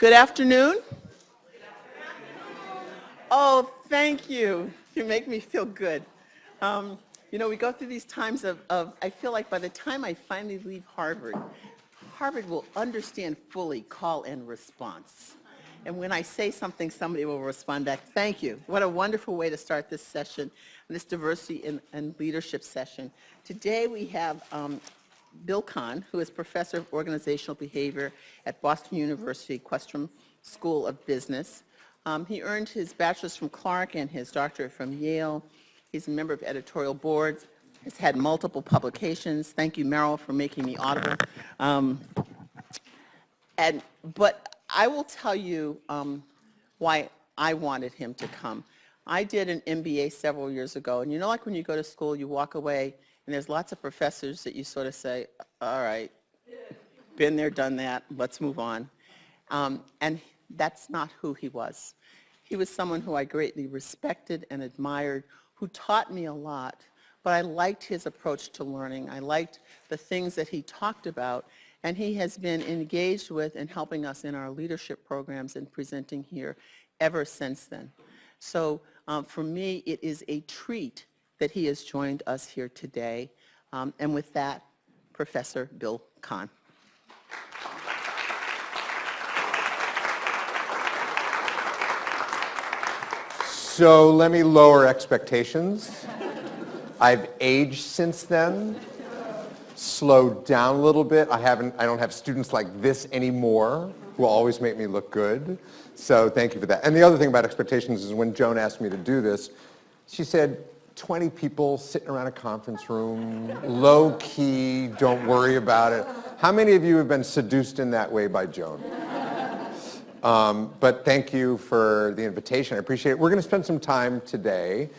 Good afternoon. Oh, thank you. You make me feel good. We go through these times of, I feel like by the time I finally leave Harvard, Harvard will understand fully call and response. And when I say something, somebody will respond back, thank you. What a wonderful way to start this session, this diversity and leadership session. Today we have Bill Kahn, who is Professor of Organizational Behavior at Boston University Questrom School of Business. He earned his bachelor's from Clark and his doctorate from Yale. He's a member of editorial boards. He's had multiple publications. Thank you, Meryl, for making me audible. But I will tell you why I wanted him to come. I did an MBA several years ago, and like when you go to school, you walk away, and there's lots of professors that you sort of say, all right, been there, done that, let's move on. And that's not who he was. He was someone who I greatly respected and admired, who taught me a lot, but I liked his approach to learning. I liked the things that he talked about, and he has been engaged with and helping us in our leadership programs and presenting here ever since then. So for me, it is a treat that he has joined us here today. And with that, Professor Bill Kahn. So let me lower expectations. I've aged since then, slowed down a little bit. I don't have students like this anymore who always make me look good. So thank you for that. And the other thing about expectations is when Joan asked me to do this, she said, 20 people sitting around a conference room, low key, don't worry about it. How many of you have been seduced in that way by Joan? But thank you for the invitation. I appreciate it. We're going to spend some time today.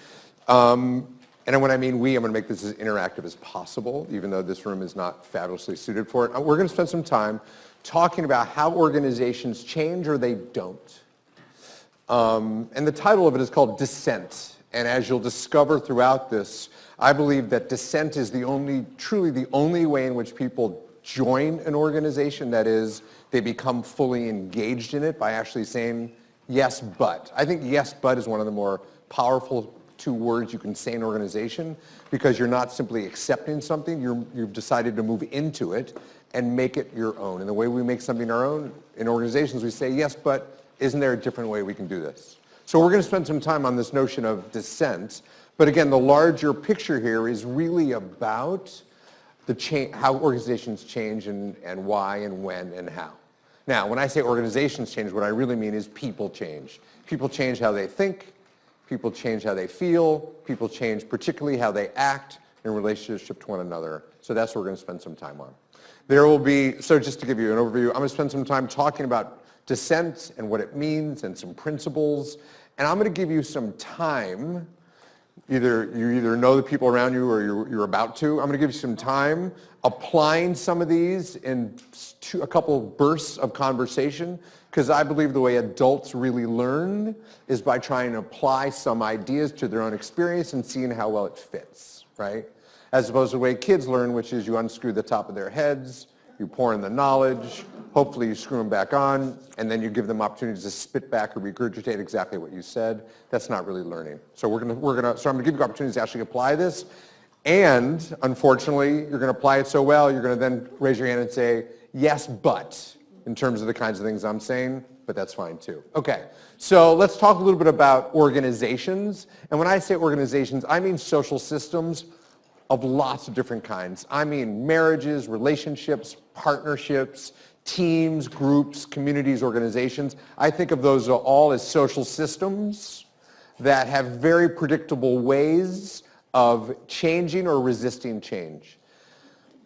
And when I mean we, I'm going to make this as interactive as possible, even though this room is not fabulously suited for it. We're going to spend some time talking about how organizations change or they don't. And the title of it is called Dissent. And as you'll discover throughout this, I believe that dissent is truly the only way in which people join an organization. That is, they become fully engaged in it by actually saying, yes, but. I think yes, but is one of the more powerful two words you can say in an organization, because you're not simply accepting something, you've decided to move into it and make it your own. And the way we make something our own in organizations, we say, yes, but isn't there a different way we can do this? So we're going to spend some time on this notion of dissent. But again, the larger picture here is really about how organizations change and why and when and how. Now, when I say organizations change, what I really mean is people change. People change how they think. People change how they feel. People change particularly how they act in relationship to one another. So that's what we're going to spend some time on. So just to give you an overview, I'm going to spend some time talking about dissent and what it means and some principles. And I'm going to give you some time. You either know the people around you or you're about to. I'm going to give you some time applying some of these in a couple of bursts of conversation, because I believe the way adults really learn is by trying to apply some ideas to their own experience and seeing how well it fits, right? As opposed to the way kids learn, which is you unscrew the top of their heads, you pour in the knowledge, hopefully you screw them back on, and then you give them opportunities to spit back or regurgitate exactly what you said. That's not really learning. So I'm going to give you opportunities to actually apply this, and unfortunately, you're going to apply it so well, you're going to then raise your hand and say, yes, but, in terms of the kinds of things I'm saying, but that's fine too. Okay, so let's talk a little bit about organizations. And when I say organizations, I mean social systems of lots of different kinds. I mean marriages, relationships, partnerships, teams, groups, communities, organizations. I think of those all as social systems that have very predictable ways of changing or resisting change.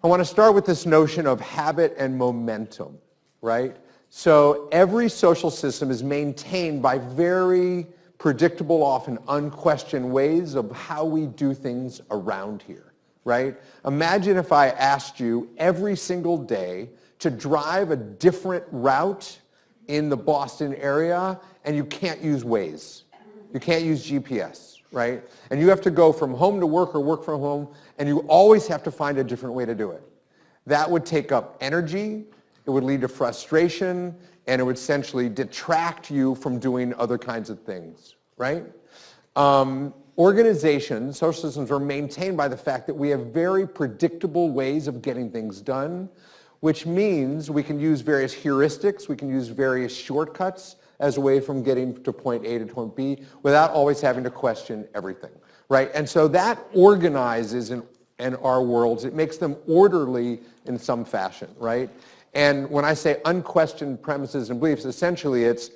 I want to start with this notion of habit and momentum, right? So every social system is maintained by very predictable, often unquestioned ways of how we do things around here, right? Imagine if I asked you every single day to drive a different route in the Boston area, and you can't use Waze. You can't use GPS, right? And you have to go from home to work or work from home, and you always have to find a different way to do it. That would take up energy. it would lead to frustration, and it would essentially detract you from doing other kinds of things, right? Organizations, social systems are maintained by the fact that we have very predictable ways of getting things done, which means we can use various heuristics, we can use various shortcuts as a way from getting to point A to point B without always having to question everything, right? And so that organizes in our worlds. It makes them orderly in some fashion, right? And when I say unquestioned premises and beliefs, essentially this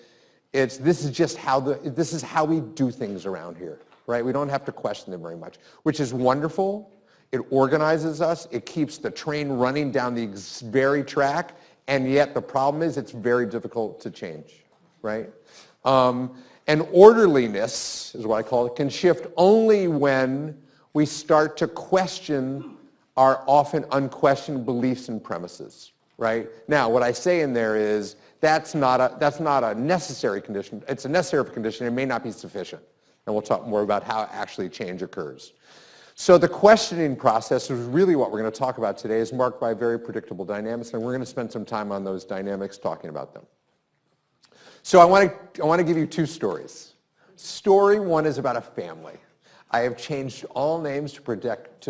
is how we do things around here, right? We don't have to question them very much, which is wonderful. It organizes us. It keeps the train running down the very track, and yet the problem is it's very difficult to change, right? And orderliness, is what I call it, can shift only when we start to question our often unquestioned beliefs and premises, right? Now, what I say in there is that's not a necessary condition. It's a necessary condition. It may not be sufficient. And we'll talk more about how actually change occurs. So the questioning process is really what we're going to talk about today, is marked by very predictable dynamics, and we're going to spend some time on those dynamics talking about them. So I want to give you two stories. Story one is about a family. I have changed all names to protect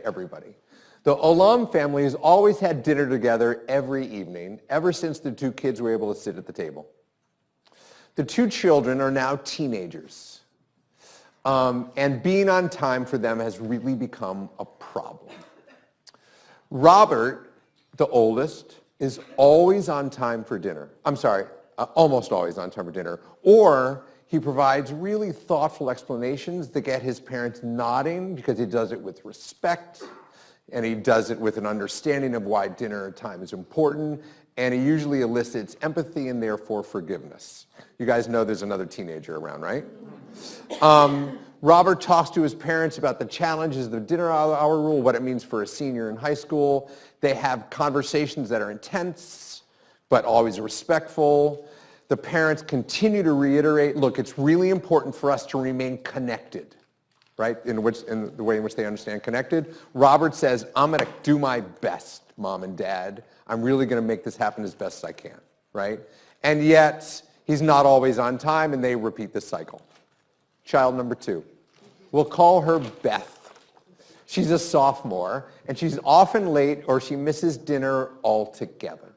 everybody. The Olam family has always had dinner together every evening, ever since the two kids were able to sit at the table. The two children are now teenagers. And being on time for them has really become a problem. Robert, the oldest, is always on time for dinner. I'm sorry, almost always on time for dinner. Or he provides really thoughtful explanations that get his parents nodding because he does it with respect, and he does it with an understanding of why dinner time is important, and he usually elicits empathy and therefore forgiveness. You guys know there's another teenager around, right? Robert talks to his parents about the challenges of the dinner hour rule, what it means for a senior in high school. They have conversations that are intense, but always respectful. The parents continue to reiterate, look, it's really important for us to remain connected, right? In the way in which they understand connected. Robert says, I'm going to do my best, Mom and Dad. I'm really going to make this happen as best as I can, right? And yet, he's not always on time, and they repeat the cycle. Child number two. We'll call her Beth. She's a sophomore, and she's often late or she misses dinner altogether.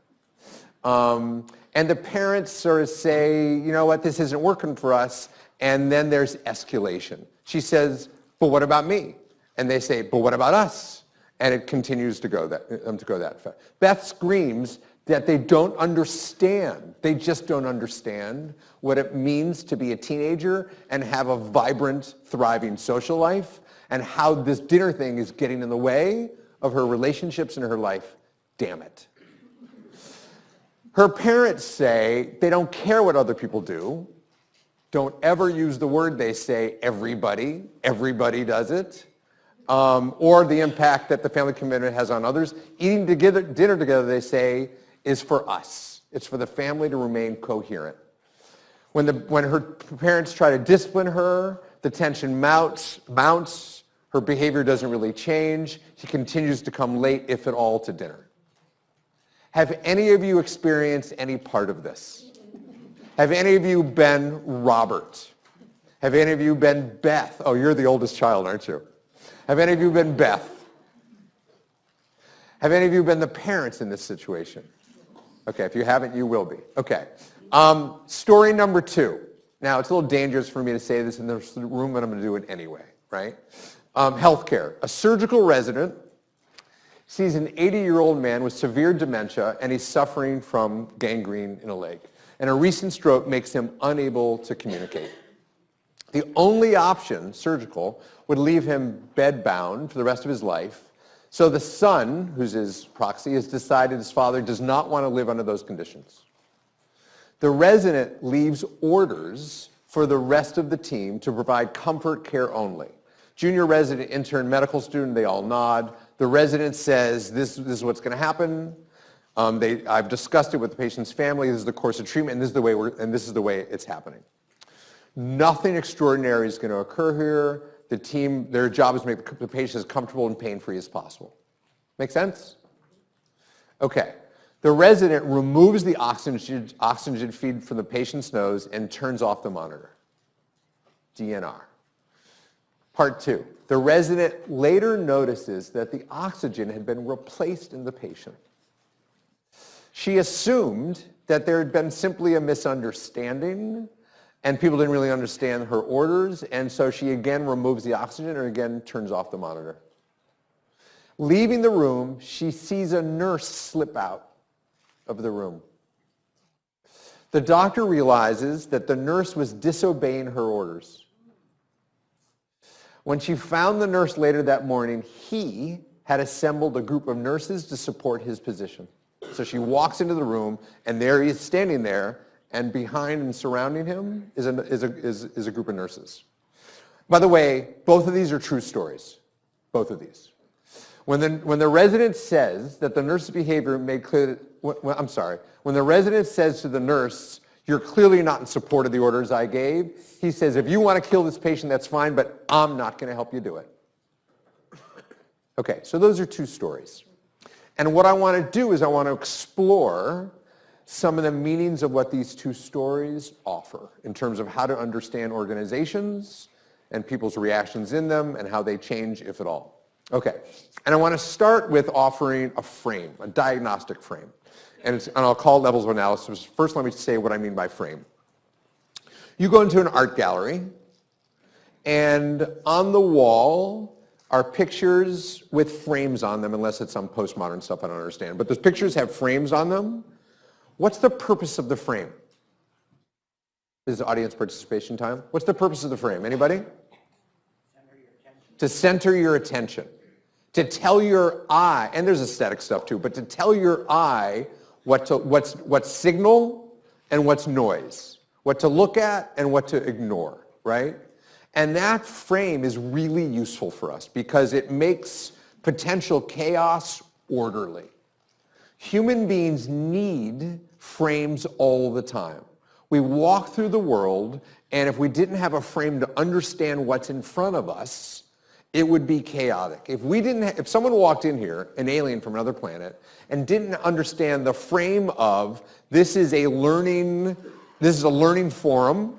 And the parents sort of say, you know what, this isn't working for us, and then there's escalation. She says, but what about me? And they say, but what about us? And it continues to go that far. Beth screams that they don't understand. They just don't understand what it means to be a teenager and have a vibrant, thriving social life, and how this dinner thing is getting in the way of her relationships and her life. Damn it. Her parents say they don't care what other people do. Don't ever use the word, they say, everybody. Everybody does it. Or the impact that the family commitment has on others. Eating together, dinner together, they say, is for us. It's for the family to remain coherent. When her parents try to discipline her, the tension mounts. Her behavior doesn't really change. She continues to come late, if at all, to dinner. Have any of you experienced any part of this? Have any of you been Robert? Have any of you been Beth? Oh, you're the oldest child, aren't you? Have any of you been Beth? Have any of you been the parents in this situation? Okay, if you haven't, you will be. Okay. Story number two. Now, it's a little dangerous for me to say this in this room, but I'm going to do it anyway, right? Healthcare. A surgical resident sees an 80-year-old man with severe dementia, and he's suffering from gangrene in a leg. And a recent stroke makes him unable to communicate. The only option, surgical, would leave him bedbound for the rest of his life. So the son, who's his proxy, has decided his father does not want to live under those conditions. The resident leaves orders for the rest of the team to provide comfort care only. Junior resident, intern, medical student, they all nod. The resident says, this is what's going to happen. I've discussed it with the patient's family. This is the course of treatment, and this is the way it's happening. Nothing extraordinary is going to occur here. The team, their job is to make the patient as comfortable and pain-free as possible. Make sense? Okay. The resident removes the oxygen feed from the patient's nose and turns off the monitor. DNR. Part 2. The resident later notices that the oxygen had been replaced in the patient. She assumed that there had been simply a misunderstanding and people didn't really understand her orders, and so she again removes the oxygen and again turns off the monitor. Leaving the room, she sees a nurse slip out of the room. The doctor realizes that the nurse was disobeying her orders. When she found the nurse later that morning, he had assembled a group of nurses to support his position. So she walks into the room, and there he is standing there, and behind and surrounding him is a group of nurses. By the way, both of these are true stories. Both of these. When the resident says that the nurse's behavior made clear, when the resident says to the nurse, "You're clearly not in support of the orders I gave," he says, "If you want to kill this patient, that's fine, but I'm not going to help you do it." Okay, so those are two stories. And what I want to do is I want to explore some of the meanings of what these two stories offer in terms of how to understand organizations and people's reactions in them and how they change, if at all. Okay, and I want to start with offering a frame, a diagnostic frame. And I'll call it levels of analysis. First, let me say what I mean by frame. You go into an art gallery, and on the wall are pictures with frames on them, unless it's some postmodern stuff I don't understand. But those pictures have frames on them. What's the purpose of the frame? This is audience participation time. What's the purpose of the frame? Anybody? To center your attention. To tell your eye, and there's aesthetic stuff too, but to tell your eye what's signal and what's noise, what to look at and what to ignore, right? And that frame is really useful for us because it makes potential chaos orderly. Human beings need frames all the time. We walk through the world, and if we didn't have a frame to understand what's in front of us, it would be chaotic. If someone walked in here, an alien from another planet, and didn't understand the frame of this is a learning forum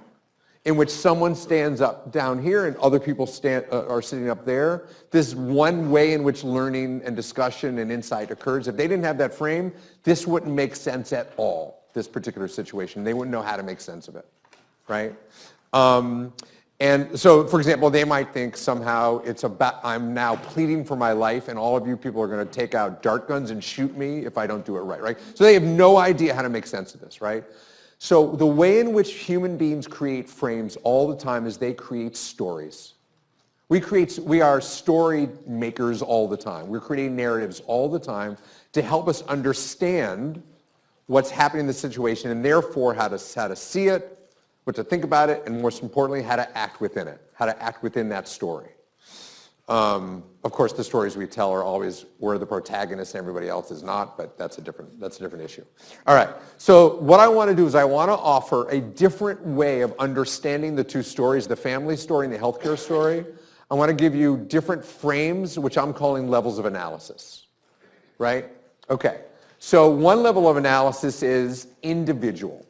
in which someone stands up down here and other people are sitting up there. This is one way in which learning and discussion and insight occurs. If they didn't have that frame, this wouldn't make sense at all, this particular situation. They wouldn't know how to make sense of it, right? And so, for example, they might think somehow it's about, I'm now pleading for my life and all of you people are going to take out dart guns and shoot me if I don't do it right? So they have no idea how to make sense of this, right? So the way in which human beings create frames all the time is they create stories. We are story makers all the time. We're creating narratives all the time to help us understand what's happening in the situation and therefore how to see it, what to think about it, and most importantly, how to act within it, how to act within that story. Of course, the stories we tell are always we're the protagonist and everybody else is not, but that's a different issue. All right, so what I want to do is I want to offer a different way of understanding the two stories, the family story and the healthcare story. I want to give you different frames, which I'm calling levels of analysis, right? Okay, so one level of analysis is individual.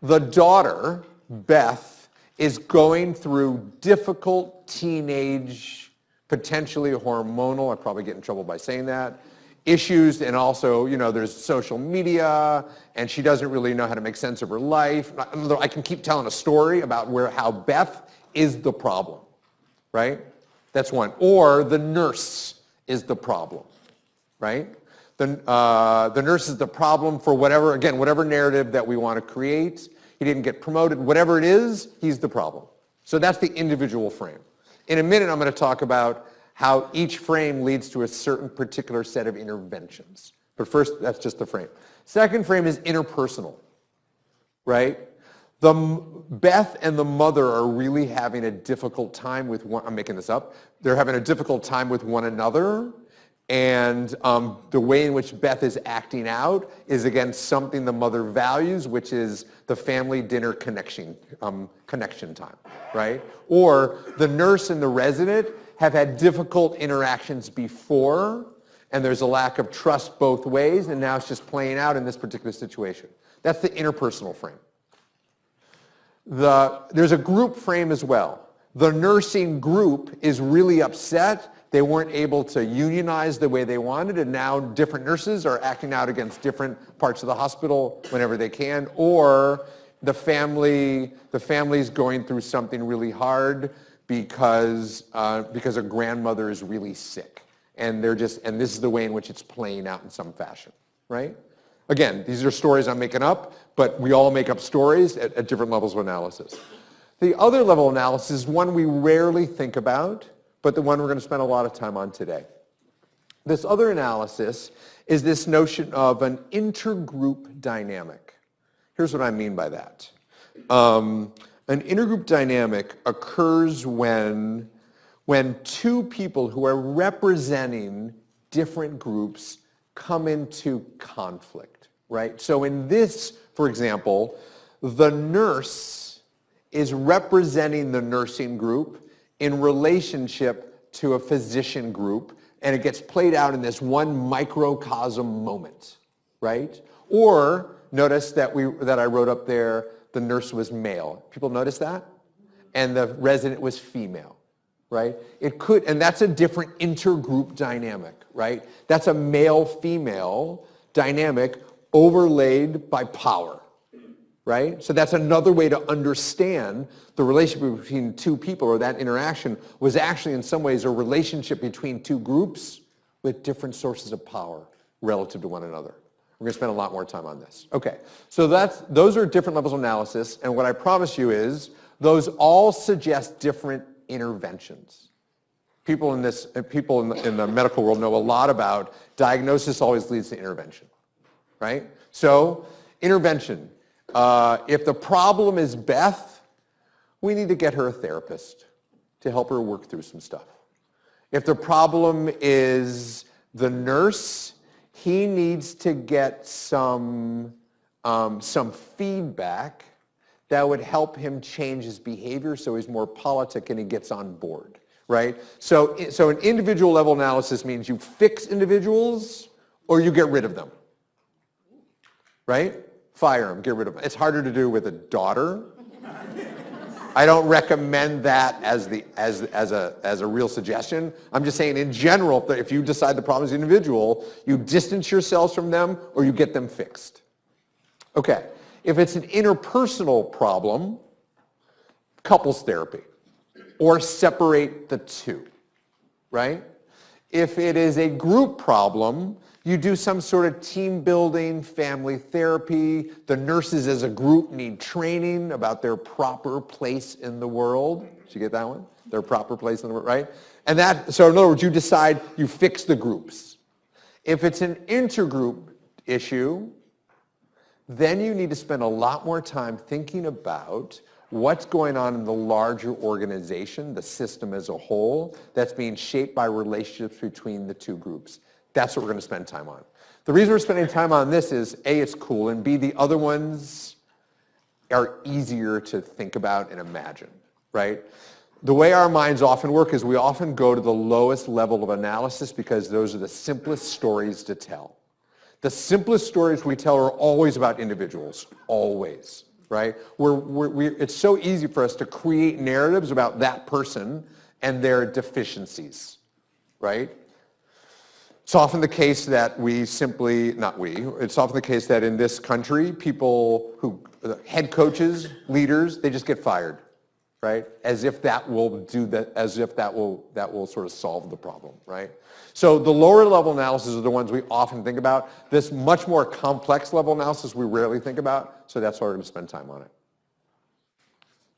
The daughter, Beth, is going through difficult teenage, potentially hormonal, I'd probably get in trouble by saying that, issues, and also, there's social media, and she doesn't really know how to make sense of her life. I can keep telling a story about how Beth is the problem, right? That's one. Or the nurse is the problem, right? The nurse is the problem for whatever narrative that we want to create. He didn't get promoted. Whatever it is, he's the problem. So that's the individual frame. In a minute, I'm going to talk about how each frame leads to a certain particular set of interventions. But first, that's just the frame. Second frame is interpersonal, right? Beth and the mother are really having a difficult time with I'm making this up. They're having a difficult time with one another. And the way in which Beth is acting out is against something the mother values, which is the family dinner connection time, right? Or the nurse and the resident have had difficult interactions before, and there's a lack of trust both ways, and now it's just playing out in this particular situation. That's the interpersonal frame. There's a group frame as well. The nursing group is really upset. They weren't able to unionize the way they wanted, and now different nurses are acting out against different parts of the hospital whenever they can, or the family's going through something really hard because a grandmother is really sick, and this is the way in which it's playing out in some fashion, right? Again, these are stories I'm making up, but we all make up stories at different levels of analysis. The other level of analysis is one we rarely think about, but the one we're going to spend a lot of time on today. This other analysis is this notion of an intergroup dynamic. Here's what I mean by that. An intergroup dynamic occurs when two people who are representing different groups come into conflict, right? So in this, for example, the nurse is representing the nursing group in relationship to a physician group, and it gets played out in this one microcosm moment, right? Or notice that I wrote up there, the nurse was male. People notice that? And the resident was female, right? And that's a different intergroup dynamic, right? That's a male-female dynamic overlaid by power, right? So that's another way to understand the relationship between two people, or that interaction was actually in some ways a relationship between two groups with different sources of power relative to one another. We're going to spend a lot more time on this. Okay, so those are different levels of analysis, and what I promise you is those all suggest different interventions. People in the medical world know a lot about diagnosis always leads to intervention, right? So intervention. If the problem is Beth, we need to get her a therapist to help her work through some stuff. If the problem is the nurse, he needs to get some feedback that would help him change his behavior so he's more politic and he gets on board, right? So an individual level analysis means you fix individuals or you get rid of them, right? Fire them, get rid of them. It's harder to do with a daughter. I don't recommend that as a real suggestion. I'm just saying in general, that if you decide the problem is individual, you distance yourselves from them or you get them fixed. Okay, if it's an interpersonal problem, couples therapy, or separate the two, right? If it is a group problem, you do some sort of team building, family therapy. The nurses as a group need training about their proper place in the world. Did you get that one? Their proper place in the world, right? So in other words, you decide, you fix the groups. If it's an intergroup issue, then you need to spend a lot more time thinking about what's going on in the larger organization, the system as a whole, that's being shaped by relationships between the two groups. That's what we're going to spend time on. The reason we're spending time on this is, A, it's cool, and B, the other ones are easier to think about and imagine, right? The way our minds often work is we often go to the lowest level of analysis because those are the simplest stories to tell. The simplest stories we tell are always about individuals, always, right? It's so easy for us to create narratives about that person and their deficiencies, right? It's often the case that it's often the case that in this country, head coaches, leaders, they just get fired, right? As if that will sort of solve the problem, right? So the lower level analysis are the ones we often think about. This much more complex level analysis we rarely think about, so that's why we're going to spend time on it.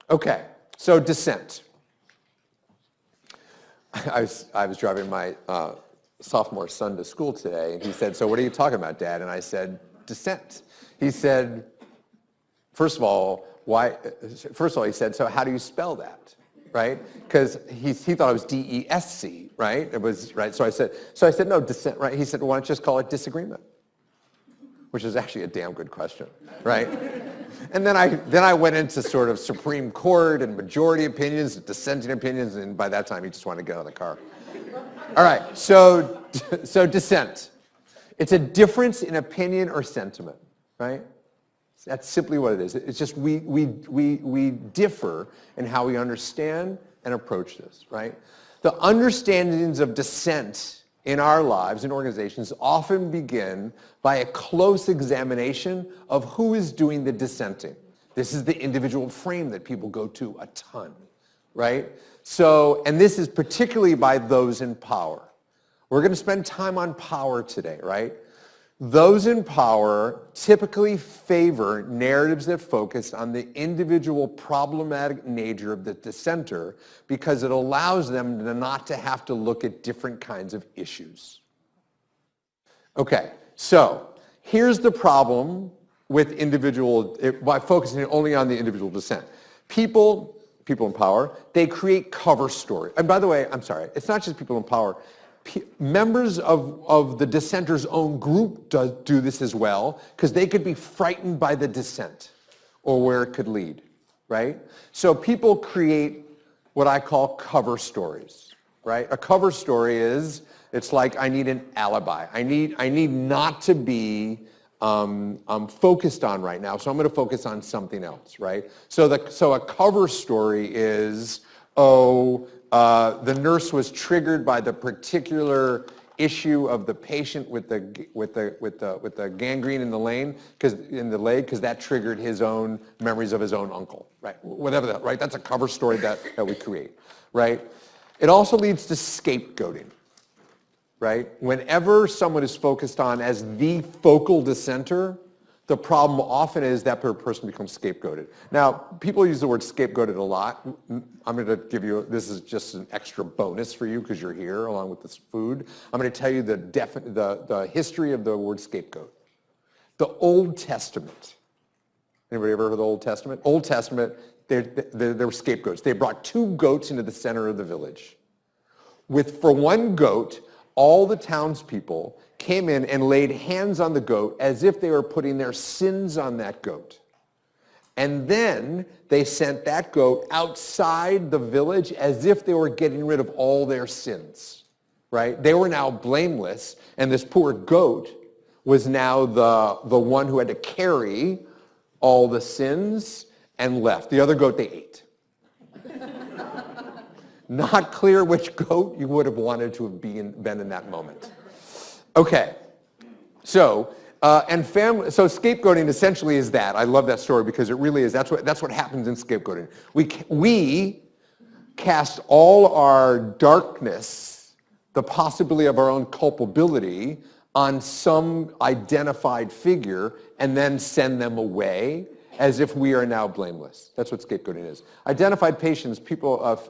Okay, so Dissent. I was driving my sophomore son to school today, and he said, "So what are you talking about, Dad?" And I said, "Dissent." He said, first of all, he said, "So how do you spell that?" Right? Because he thought it was D-E-S-C, right? It was, right? So I said, "No, dissent," right? He said, "Why don't you just call it disagreement?" Which is actually a damn good question, right? And then I went into sort of Supreme Court and majority opinions, dissenting opinions, and by that time he just wanted to get out of the car. All right, so dissent. It's a difference in opinion or sentiment, right? That's simply what it is. It's just we differ in how we understand and approach this, right? The understandings of dissent in our lives and organizations often begin by a close examination of who is doing the dissenting. This is the individual frame that people go to a ton, right? So, and this is particularly by those in power. We're going to spend time on power today, right? Those in power typically favor narratives that focus on the individual problematic nature of the dissenter because it allows them not to have to look at different kinds of issues. Okay, so here's the problem with by focusing only on the individual dissent. People in power, they create cover story. And by the way, I'm sorry, it's not just people in power. Members of the dissenter's own group do this as well because they could be frightened by the dissent or where it could lead, right? So people create what I call cover stories, right? A cover story is, it's like I need an alibi. I need not to be focused on right now, so I'm going to focus on something else, right? So a cover story is, the nurse was triggered by the particular issue of the patient with the gangrene in the leg, because that triggered his own memories of his own uncle, right? Whatever that, right? That's a cover story that we create, right? It also leads to scapegoating, right? Whenever someone is focused on as the focal dissenter, the problem often is that person becomes scapegoated. Now, people use the word scapegoated a lot. I'm going to give you, this is just an extra bonus for you because you're here along with this food. I'm going to tell you the history of the word scapegoat. The Old Testament. Anybody ever heard of the Old Testament? Old Testament, there were scapegoats. They brought 2 goats into the center of the village. For one goat, all the townspeople came in and laid hands on the goat as if they were putting their sins on that goat. And then they sent that goat outside the village as if they were getting rid of all their sins, right? They were now blameless, and this poor goat was now the one who had to carry all the sins and left. The other goat they ate. Not clear which goat you would have wanted to have been in that moment. Okay, so scapegoating essentially is that. I love that story because it really is. That's what happens in scapegoating. We cast all our darkness, the possibility of our own culpability, on some identified figure and then send them away as if we are now blameless. That's what scapegoating is. Identified patients,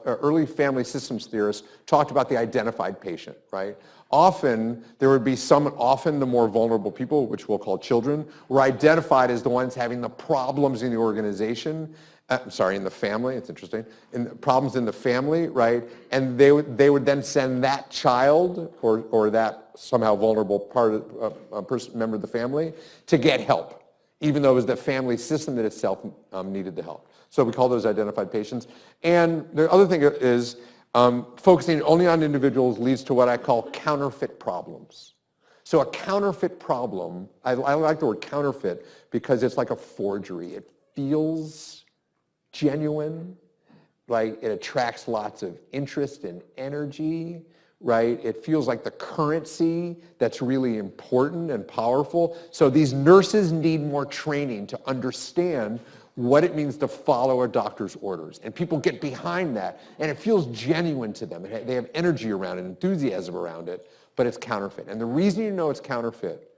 early family systems theorists talked about the identified patient, right? Often, often the more vulnerable people, which we'll call children, were identified as the ones having the problems in the organization, in the family, it's interesting, problems in the family, right? And they would then send that child or that somehow vulnerable member of the family to get help, even though it was the family system that itself needed the help. So we call those identified patients. And the other thing is focusing only on individuals leads to what I call counterfeit problems. So a counterfeit problem, I like the word counterfeit because it's like a forgery. It feels genuine, right? It attracts lots of interest and energy, right? It feels like the currency that's really important and powerful. So these nurses need more training to understand what it means to follow a doctor's orders. And people get behind that, and it feels genuine to them. They have energy around it, enthusiasm around it, but it's counterfeit. And the reason you know it's counterfeit,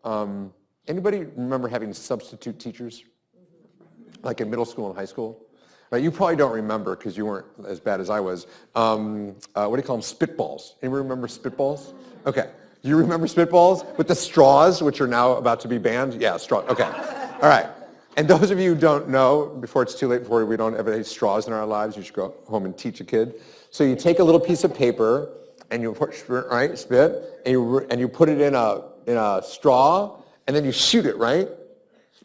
anybody remember having substitute teachers? Like in middle school and high school? Right, you probably don't remember because you weren't as bad as I was. What do you call them? Spitballs. Anybody remember spitballs? Okay. Do you remember spitballs? With the straws, which are now about to be banned? Yeah, straw. Okay. All right. And those of you who don't know, before it's too late, before we don't have any straws in our lives, you should go home and teach a kid. So you take a little piece of paper and you put spit, and you put it in a straw, and then you shoot it, right?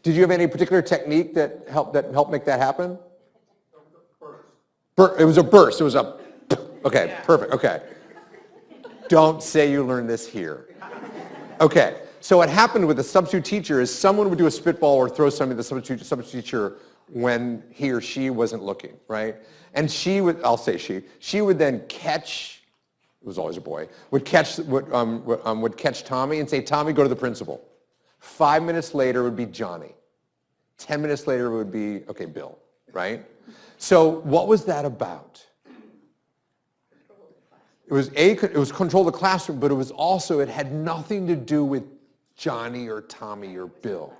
Did you have any particular technique that helped make that happen? It was a burst. It was a, okay, perfect, okay. Don't say you learned this here. Okay, so what happened with the substitute teacher is someone would do a spitball or throw something at the substitute teacher when he or she wasn't looking, right? And she would, I'll say she would then catch, it was always a boy, would catch Tommy and say, Tommy, go to the principal. 5 minutes later it would be Johnny. 10 minutes later it would be, okay, Bill, right? So what was that about? It was control the classroom, but it was also, it had nothing to do with Johnny or Tommy or Bill,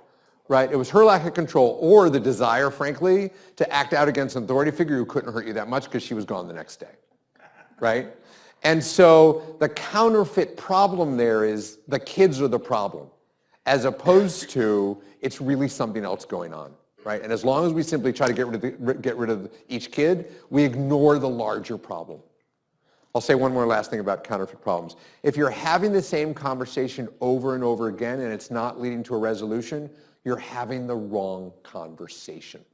right? It was her lack of control or the desire, frankly, to act out against an authority figure who couldn't hurt you that much because she was gone the next day, right? And so the counterfeit problem there is the kids are the problem, as opposed to it's really something else going on, right? And as long as we simply try to get rid of each kid, we ignore the larger problem. I'll say one more last thing about counterfeit problems. If you're having the same conversation over and over again and it's not leading to a resolution, you're having the wrong conversation,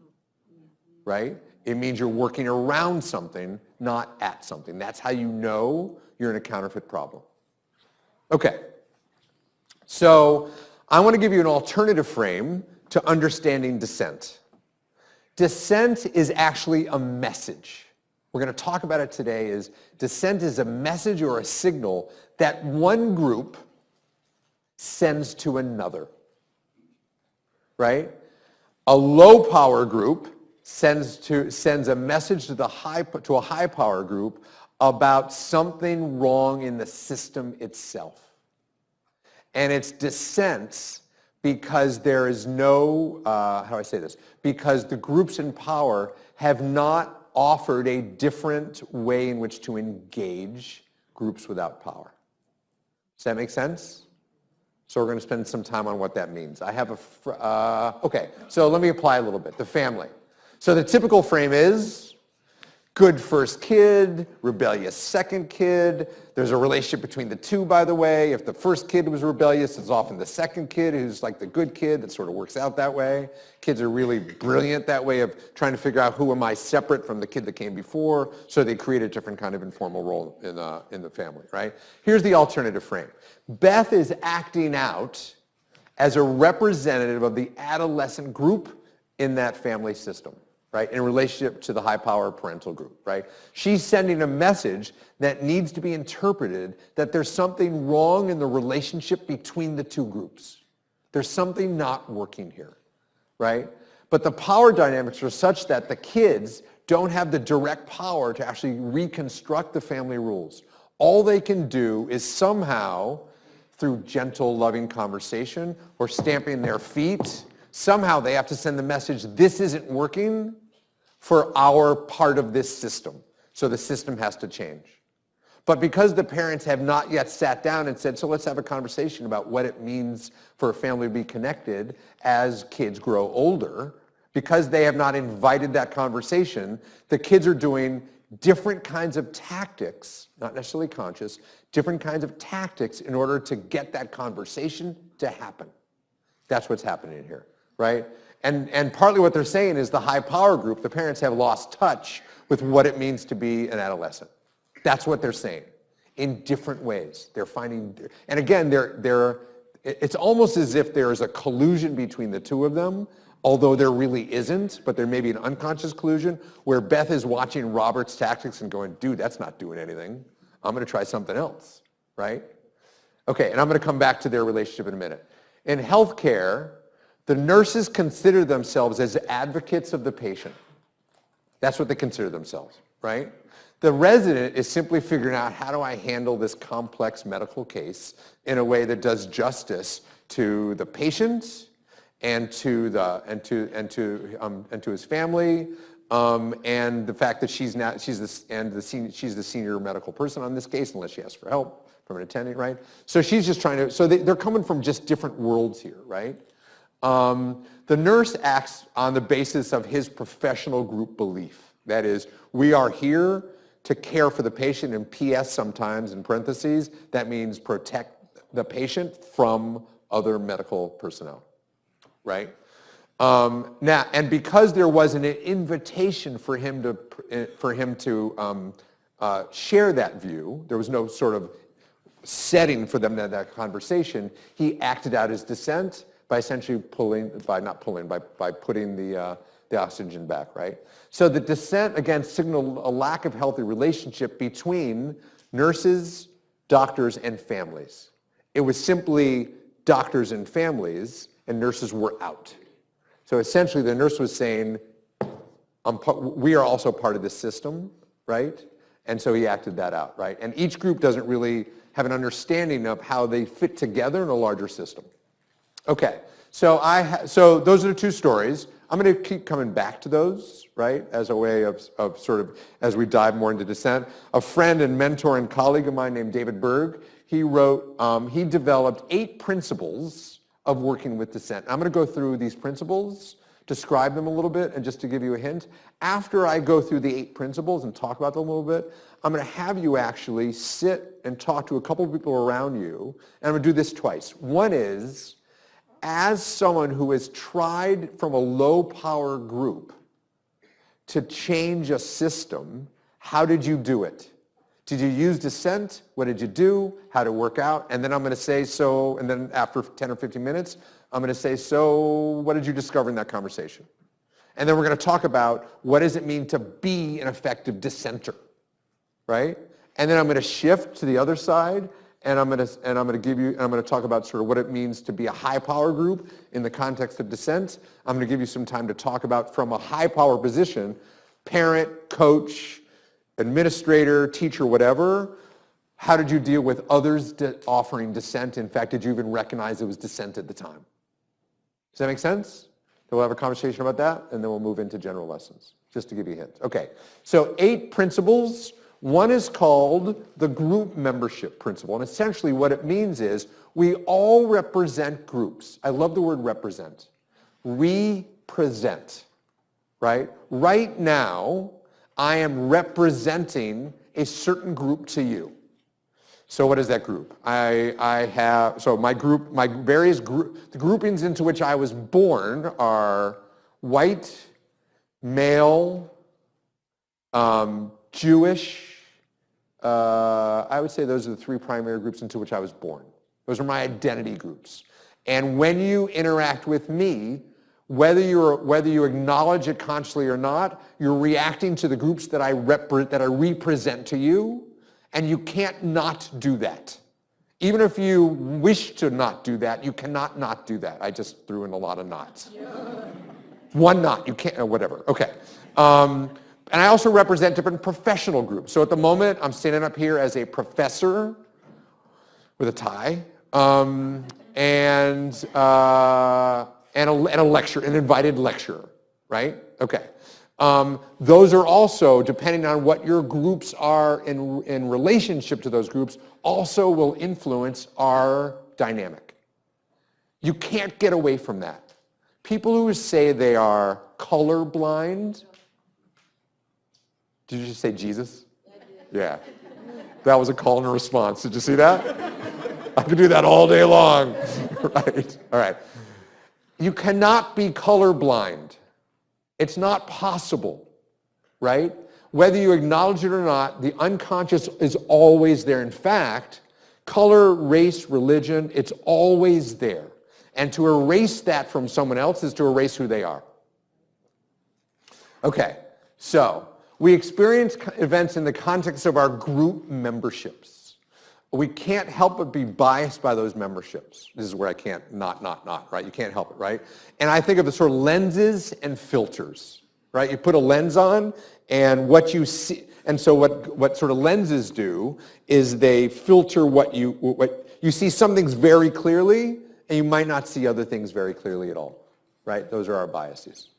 right? It means you're working around something, not at something. That's how you know you're in a counterfeit problem. Okay, so I want to give you an alternative frame to understanding dissent. Dissent is actually a message. We're going to talk about it today. Is dissent is a message or a signal that one group sends to another, right? A low power group sends a message to a high power group about something wrong in the system itself. And it's dissent because there is no, how do I say this? Because the groups in power have not offered a different way in which to engage groups without power. Does that make sense? So we're going to spend some time on what that means. I have okay, so let me apply a little bit. The family. So the typical frame is good first kid, rebellious second kid. There's a relationship between the two, by the way. If the first kid was rebellious, it's often the second kid who's like the good kid that sort of works out that way. Kids are really brilliant that way of trying to figure out who am I separate from the kid that came before, so they create a different kind of informal role in the family, right? Here's the alternative frame. Beth is acting out as a representative of the adolescent group in that family system, right, in relationship to the high-power parental group, right? She's sending a message that needs to be interpreted that there's something wrong in the relationship between the two groups. There's something not working here, right? But the power dynamics are such that the kids don't have the direct power to actually reconstruct the family rules. All they can do is somehow, through gentle, loving conversation or stamping their feet, somehow they have to send the message, this isn't working for our part of this system. So the system has to change. But because the parents have not yet sat down and said, so let's have a conversation about what it means for a family to be connected as kids grow older, because they have not invited that conversation, the kids are doing different kinds of tactics, not necessarily conscious, different kinds of tactics in order to get that conversation to happen. That's what's happening here, right? And partly what they're saying is the high power group, the parents have lost touch with what it means to be an adolescent. That's what they're saying in different ways. They're finding, and again, it's almost as if there is a collusion between the two of them, although there really isn't, but there may be an unconscious collusion where Beth is watching Robert's tactics and going, dude, that's not doing anything. I'm going to try something else, right? Okay, and I'm going to come back to their relationship in a minute. In healthcare, the nurses consider themselves as advocates of the patient. That's what they consider themselves, right? The resident is simply figuring out, how do I handle this complex medical case in a way that does justice to the patient and to his family, and the fact that she's the senior medical person on this case, unless she asks for help from an attending, right? So she's just trying to. So they're coming from just different worlds here, right? The nurse acts on the basis of his professional group belief. That is, we are here to care for the patient, and PS sometimes in parentheses, that means protect the patient from other medical personnel, right? Now, and because there wasn't an invitation for him to share that view, there was no sort of setting for them to have that conversation, he acted out his dissent by essentially putting the oxygen back, right? So the dissent, again, signaled a lack of healthy relationship between nurses, doctors, and families. It was simply doctors and families, and nurses were out. So essentially the nurse was saying, we are also part of this system, right? And so he acted that out, right? And each group doesn't really have an understanding of how they fit together in a larger system. Okay, so those are the two stories. I'm going to keep coming back to those, right, as a way of sort of, as we dive more into dissent. A friend and mentor and colleague of mine named David Berg, he developed 8 principles of working with dissent. I'm going to go through these principles, describe them a little bit, and just to give you a hint, after I go through the 8 principles and talk about them a little bit, I'm going to have you actually sit and talk to a couple of people around you, and I'm going to do this twice. One is, as someone who has tried from a low-power group to change a system, how did you do it? Did you use dissent? What did you do? How did it work out? And then I'm going to say, so, and then after 10 or 15 minutes, I'm going to say, so what did you discover in that conversation? And then we're going to talk about what does it mean to be an effective dissenter, right? And then I'm going to shift to the other side, and I'm going to talk about sort of what it means to be a high power group in the context of dissent. I'm going to give you some time to talk about, from a high power position, parent, coach, administrator, teacher, whatever, how did you deal with others offering dissent? In fact, did you even recognize it was dissent at the time? Does that make sense? Then we'll have a conversation about that, and then we'll move into general lessons, just to give you a hint. Okay, so 8 principles. One is called the group membership principle, and essentially what it means is we all represent groups. I love the word represent. Represent, right? Right now, I am representing a certain group to you. So what is that group? The groupings into which I was born are white, male, Jewish. I would say those are the 3 primary groups into which I was born. Those are my identity groups. And when you interact with me, whether you acknowledge it consciously or not, you're reacting to the groups that I represent to you, and you can't not do that. Even if you wish to not do that, you cannot not do that. I just threw in a lot of nots. Yeah. One knot, you can't, whatever. Okay. And I also represent different professional groups. So at the moment, I'm standing up here as a professor with a tie, and a lecturer, an invited lecturer, right? Okay. Those are also, depending on what your groups are in relationship to those groups, also will influence our dynamic. You can't get away from that. People who say they are colorblind. Did you just say Jesus? Yeah. That was a call and a response. Did you see that? I could do that all day long. Right? All right. You cannot be colorblind. It's not possible, right? Whether you acknowledge it or not, the unconscious is always there. In fact, color, race, religion, it's always there. And to erase that from someone else is to erase who they are. Okay, so we experience events in the context of our group memberships. We can't help but be biased by those memberships. This is where I can't not, right? You can't help it, right? And I think of the sort of lenses and filters, right? You put a lens on, and what you see, and so what sort of lenses do is they filter what you see some things very clearly, and you might not see other things very clearly at all, right? Those are our biases.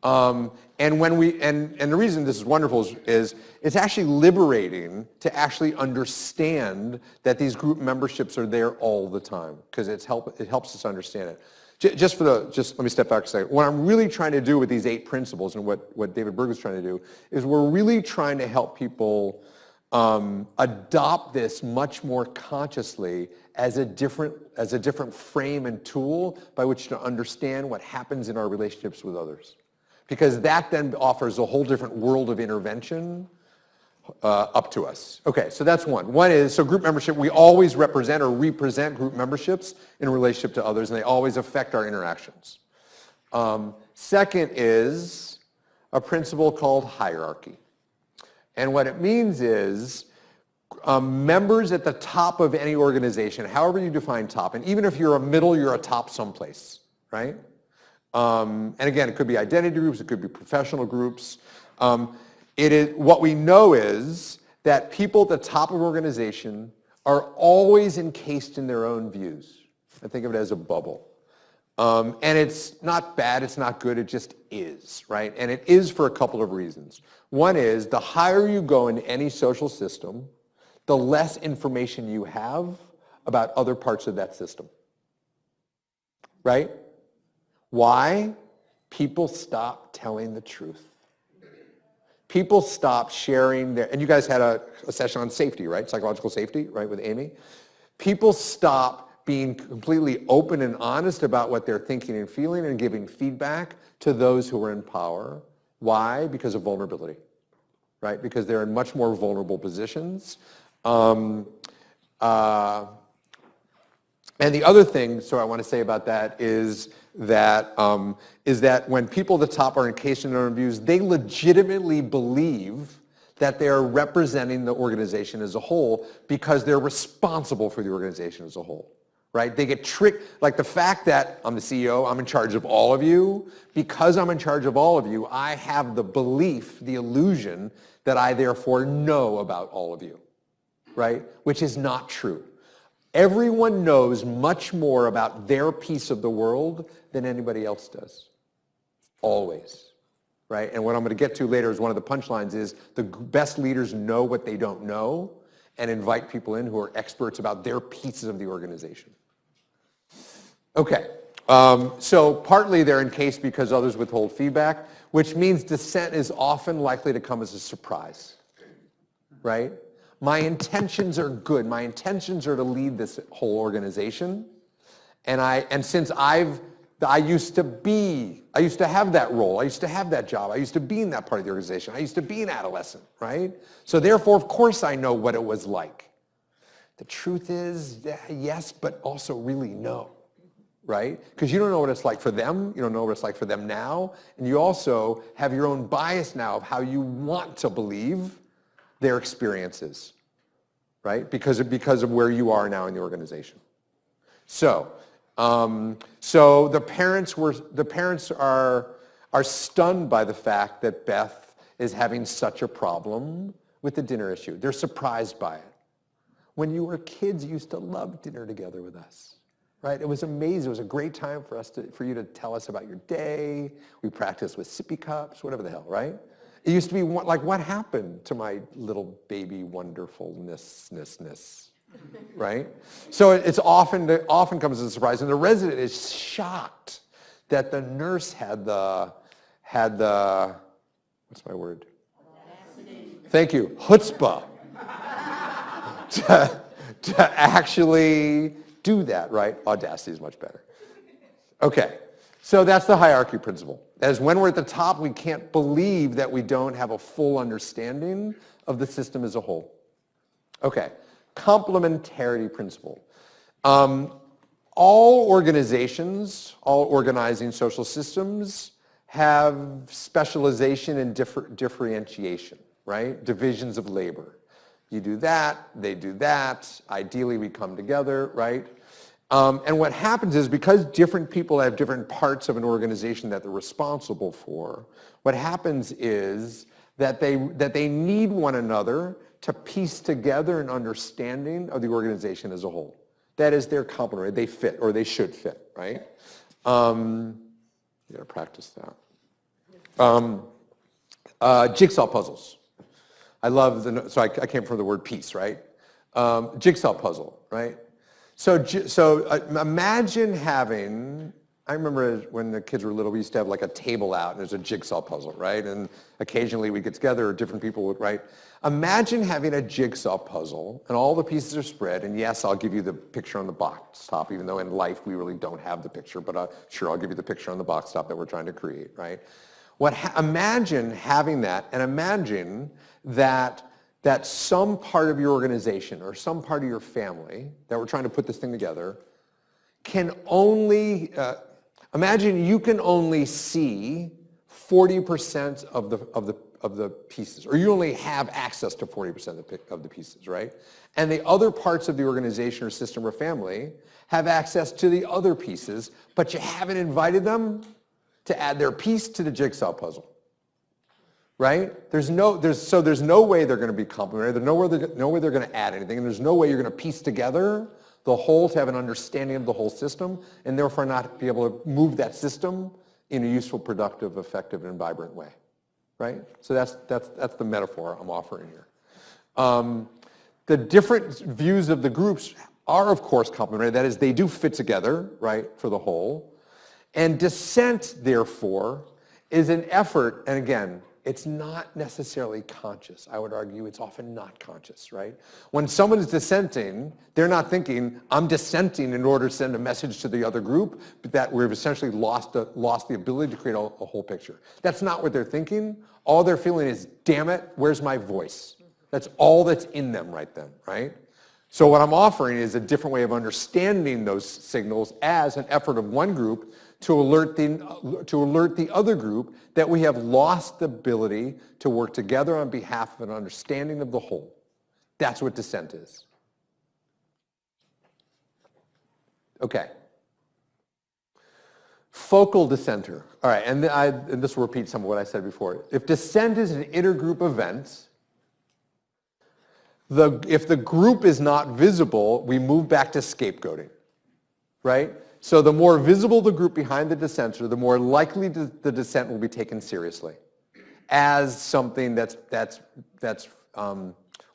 And the reason this is wonderful is it's actually liberating to actually understand that these group memberships are there all the time, because it helps us understand it. Just let me step back a second. What I'm really trying to do with these 8 principles, and what David Berg is trying to do, is we're really trying to help people adopt this much more consciously as a different frame and tool by which to understand what happens in our relationships with others. Because that then offers a whole different world of intervention, up to us. Okay, so that's one. One is, so group membership, we always represent or represent group memberships in relationship to others, and they always affect our interactions. Second is a principle called hierarchy. And what it means is members at the top of any organization, however you define top, and even if you're a middle, you're a top someplace, right? And again, it could be identity groups, it could be professional groups. What we know is that people at the top of an organization are always encased in their own views. I think of it as a bubble. And it's not bad, it's not good, it just is, right? And it is for a couple of reasons. One is, the higher you go in any social system, the less information you have about other parts of that system, right? Why? People stop telling the truth. People stop sharing their, and you guys had a session on safety, right? Psychological safety, right, with Amy. People stop being completely open and honest about what they're thinking and feeling and giving feedback to those who are in power. Why? Because of vulnerability, right? Because they're in much more vulnerable positions. And the other thing, so I want to say about that is that when people at the top are encased in their own views, they legitimately believe that they are representing the organization as a whole because they're responsible for the organization as a whole, right? They get tricked, like the fact that I'm the CEO, I'm in charge of all of you. Because I'm in charge of all of you, I have the belief, the illusion that I therefore know about all of you, right? Which is not true. Everyone knows much more about their piece of the world than anybody else does. Always, right? And what I'm going to get to later is one of the punchlines is the best leaders know what they don't know and invite people in who are experts about their pieces of the organization. Okay, so partly they're encased because others withhold feedback, which means dissent is often likely to come as a surprise, right? My intentions are good. My intentions are to lead this whole organization. And since I used to have that role. I used to have that job. I used to be in that part of the organization. I used to be an adolescent, right? So therefore, of course, I know what it was like. The truth is, yes, but also really no, right? Because you don't know what it's like for them. You don't know what it's like for them now. And you also have your own bias now of how you want to believe their experiences, right? Because of where you are now in the organization. So the parents are stunned by the fact that Beth is having such a problem with the dinner issue. They're surprised by it. When you were kids, you used to love dinner together with us, right? It was amazing. It was a great time for you to tell us about your day. We practiced with sippy cups, whatever the hell, right? It used to be like, what happened to my little baby wonderfulness, right? So it often comes as a surprise, and the resident is shocked that the nurse had the what's my word? Thank you, chutzpah, to actually do that, right? Audacity is much better. Okay. So that's the hierarchy principle. As when we're at the top, we can't believe that we don't have a full understanding of the system as a whole. Okay, complementarity principle. All organizations, all organizing social systems have specialization and differentiation, right? Divisions of labor. You do that, they do that. Ideally, we come together, right? And what happens is because different people have different parts of an organization that they're responsible for, what happens is that they need one another to piece together an understanding of the organization as a whole. That is, they're complementary. They fit, or they should fit, right? You gotta practice that. Jigsaw puzzles. I love so I came from the word piece, right? Jigsaw puzzle, right? So imagine having, I remember when the kids were little, we used to have like a table out and there's a jigsaw puzzle, right? And occasionally we'd get together or different people would, right? Imagine having a jigsaw puzzle and all the pieces are spread, and yes, I'll give you the picture on the box top, even though in life we really don't have the picture, but sure, I'll give you the picture on the box top that we're trying to create, right? Imagine having that, and imagine that that some part of your organization or some part of your family that we're trying to put this thing together can only, imagine you can only see 40% of the pieces, or you only have access to 40% of the pieces, right? And the other parts of the organization or system or family have access to the other pieces, but you haven't invited them to add their piece to the jigsaw puzzle, right? There's no way they're going to be complementary. There's no way they're going to add anything, and there's no way you're going to piece together the whole to have an understanding of the whole system, and therefore not be able to move that system in a useful, productive, effective, and vibrant way, right? So that's the metaphor I'm offering here. The different views of the groups are, of course, complementary. That is, they do fit together, right, for the whole. And dissent, therefore, is an effort, and again, it's not necessarily conscious. I would argue it's often not conscious, right? When someone is dissenting, they're not thinking, I'm dissenting in order to send a message to the other group, but that we've essentially lost the ability to create a whole picture. That's not what they're thinking. All they're feeling is, damn it, where's my voice? That's all that's in them right then, right? So what I'm offering is a different way of understanding those signals as an effort of one group to alert the other group that we have lost the ability to work together on behalf of an understanding of the whole. That's what dissent is. Okay. Focal dissenter. All right, and this will repeat some of what I said before. If dissent is an intergroup event, if the group is not visible, we move back to scapegoating, right? So the more visible the group behind the dissenter, the more likely the dissent will be taken seriously as something that's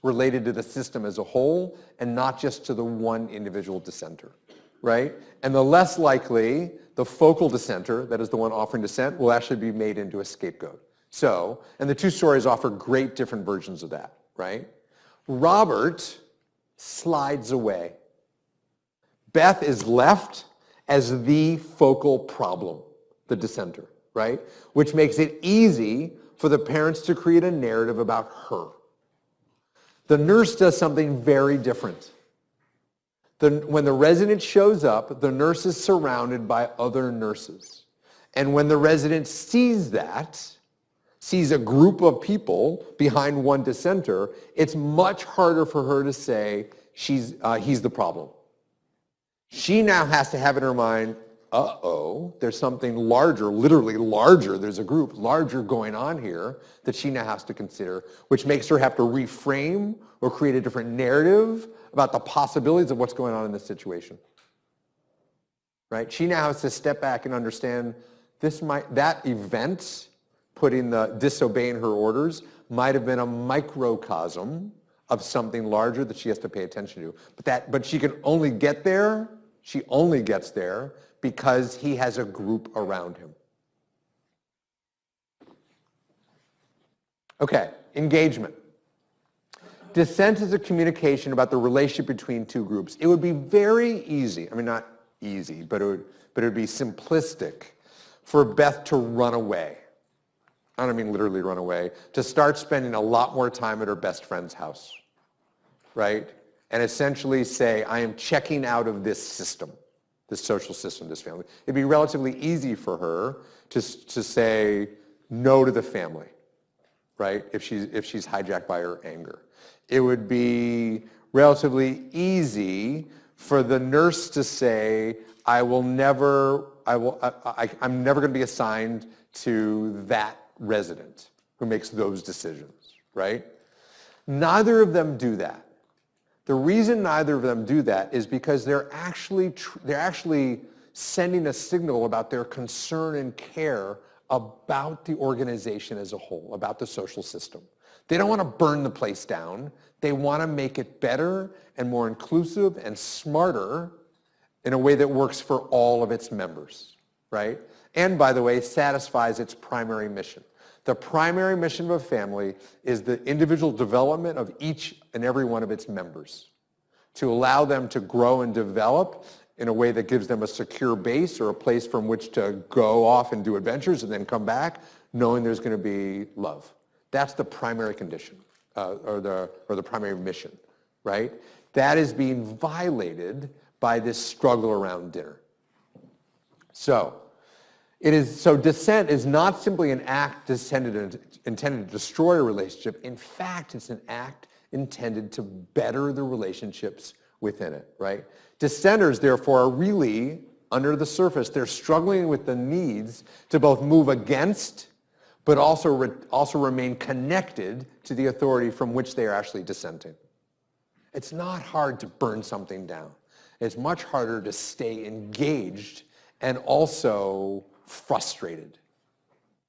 related to the system as a whole and not just to the one individual dissenter, right? And the less likely the focal dissenter, that is the one offering dissent, will actually be made into a scapegoat. So, and the two stories offer great different versions of that, right? Robert slides away. Beth is left as the focal problem, the dissenter, right? Which makes it easy for the parents to create a narrative about her. The nurse does something very different. When the resident shows up, the nurse is surrounded by other nurses. And when the resident sees that, sees a group of people behind one dissenter, it's much harder for her to say he's the problem. She now has to have in her mind, there's something larger, literally larger, there's a group larger going on here that she now has to consider, which makes her have to reframe or create a different narrative about the possibilities of what's going on in this situation. Right? She now has to step back and understand that event, disobeying her orders, might have been a microcosm of something larger that she has to pay attention to. But she can only get there, she only gets there because he has a group around him. Okay, engagement. Dissent is a communication about the relationship between two groups. It would be very easy, I mean not easy, but it would be simplistic for Beth to run away. I don't mean literally run away, to start spending a lot more time at her best friend's house, right? And essentially say, I am checking out of this system, this social system, this family. It'd be relatively easy for her to say no to the family, right? If she's hijacked by her anger. It would be relatively easy for the nurse to say, I'm never going to be assigned to that resident who makes those decisions, right? Neither of them do that. The reason neither of them do that is because they're actually sending a signal about their concern and care about the organization as a whole, about the social system. They don't want to burn the place down. They want to make it better and more inclusive and smarter in a way that works for all of its members, right? And by the way, satisfies its primary mission. The primary mission of a family is the individual development of each and every one of its members, to allow them to grow and develop in a way that gives them a secure base or a place from which to go off and do adventures and then come back knowing there's going to be love. That's the primary condition. or the primary mission, right? That is being violated by this struggle around dinner. So dissent is not simply an act intended to destroy a relationship. In fact, it's an act intended to better the relationships within it, right? Dissenters, therefore, are really, under the surface, they're struggling with the needs to both move against, but also remain connected to the authority from which they are actually dissenting. It's not hard to burn something down. It's much harder to stay engaged and also frustrated.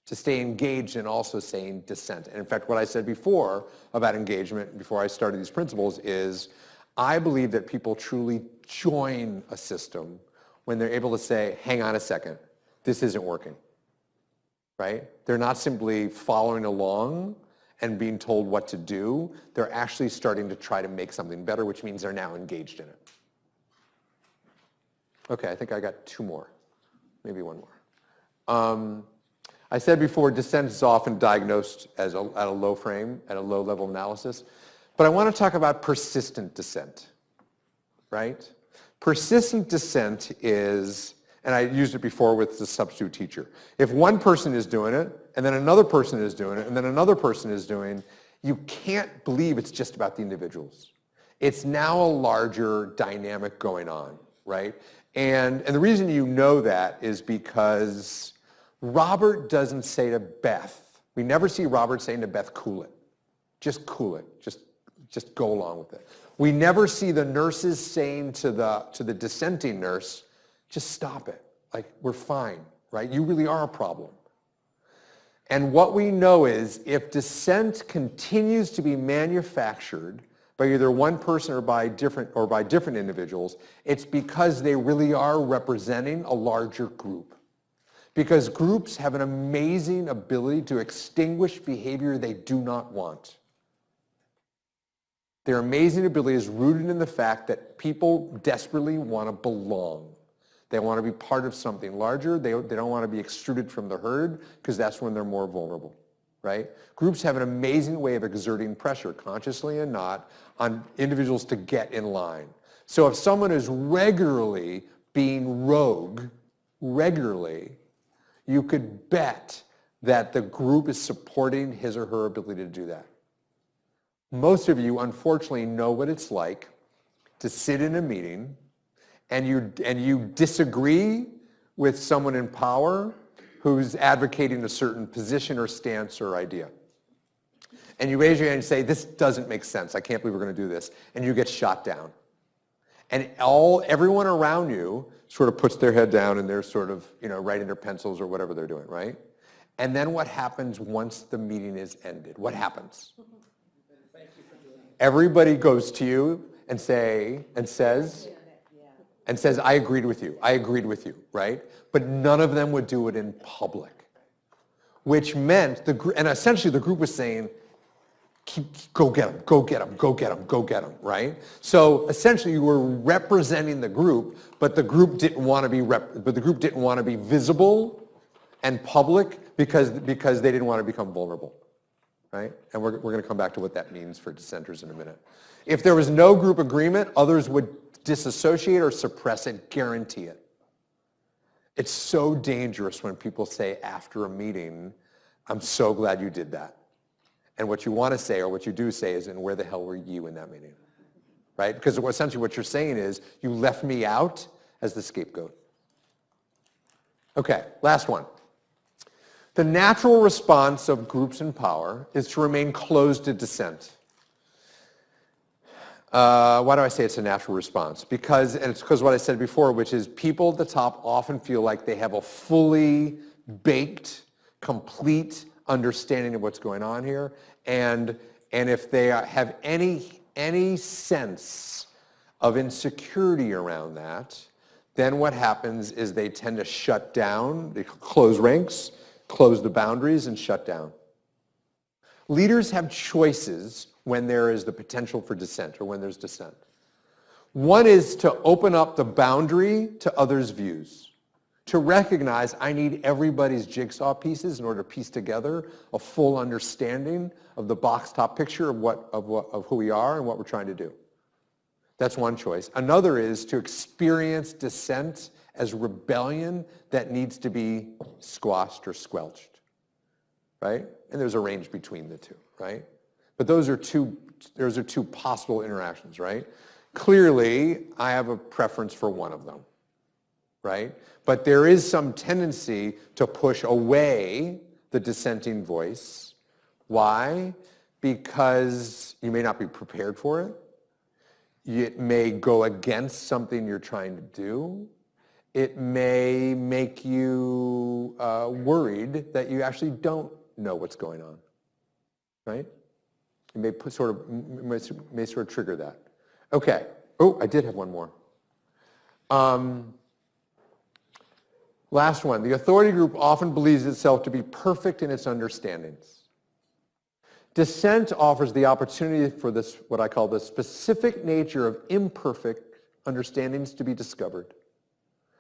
To stay engaged and also saying dissent. And in fact, what I said before about engagement, before I started these principles, is I believe that people truly join a system when they're able to say, hang on a second, this isn't working, right? They're not simply following along and being told what to do. They're actually starting to try to make something better, which means they're now engaged in it. Okay, I think I got two more, maybe one more. I said before, dissent is often diagnosed as at a low frame, at a low level analysis. But I want to talk about persistent dissent, right? Persistent dissent is, and I used it before with the substitute teacher. If one person is doing it, and then another person is doing it, and then another person is doing, you can't believe it's just about the individuals. It's now a larger dynamic going on, right? And the reason you know that is because Robert doesn't say to Beth, we never see Robert saying to Beth, cool it. Just cool it. Just go along with it. We never see the nurses saying to the dissenting nurse, just stop it. Like, we're fine, right? You really are a problem. And what we know is if dissent continues to be manufactured by either one person or by different individuals, it's because they really are representing a larger group. Because groups have an amazing ability to extinguish behavior they do not want. Their amazing ability is rooted in the fact that people desperately want to belong. They want to be part of something larger. They don't want to be extruded from the herd because that's when they're more vulnerable, right? Groups have an amazing way of exerting pressure, consciously and not, on individuals to get in line. So if someone is regularly being rogue, you could bet that the group is supporting his or her ability to do that. Most of you, unfortunately, know what it's like to sit in a meeting and you disagree with someone in power who's advocating a certain position or stance or idea. And you raise your hand and say, this doesn't make sense. I can't believe we're going to do this. And you get shot down. And everyone around you sort of puts their head down and they're sort of, writing their pencils or whatever they're doing, right? And then what happens once the meeting is ended? What happens? Everybody goes to you and says, I agreed with you, right? But none of them would do it in public, which meant, and essentially the group was saying, go get him, go get him, go get him, go get him, right? So essentially you were representing the group, but the group didn't want to be visible and public because they didn't want to become vulnerable, right? And we're going to come back to what that means for dissenters in a minute. If there was no group agreement, others would disassociate or suppress it, guarantee it. It's so dangerous when people say after a meeting, I'm so glad you did that. And what you want to say or what you do say is, and where the hell were you in that meeting? Right? Because essentially what you're saying is, you left me out as the scapegoat. Okay, last one. The natural response of groups in power is to remain closed to dissent. Why do I say it's a natural response? It's because what I said before, which is people at the top often feel like they have a fully baked, complete understanding of what's going on here, and if they have any sense of insecurity around that, then what happens is they tend to shut down, they close ranks, close the boundaries, and shut down. Leaders have choices when there is the potential for dissent or when there's dissent. One is to open up the boundary to others' views. to recognize I need everybody's jigsaw pieces in order to piece together a full understanding of the box top picture of who we are and what we're trying to do. That's one choice. Another is to experience dissent as rebellion that needs to be squashed or squelched, right? And there's a range between the two, right? But those are two possible interactions, right? Clearly, I have a preference for one of them, right? But there is some tendency to push away the dissenting voice. Why? Because you may not be prepared for it. It may go against something you're trying to do. It may make you worried that you actually don't know what's going on, right? It may sort of trigger that. Okay. Oh, I did have one more. Last one. The authority group often believes itself to be perfect in its understandings. Dissent offers the opportunity for this, what I call the specific nature of imperfect understandings to be discovered.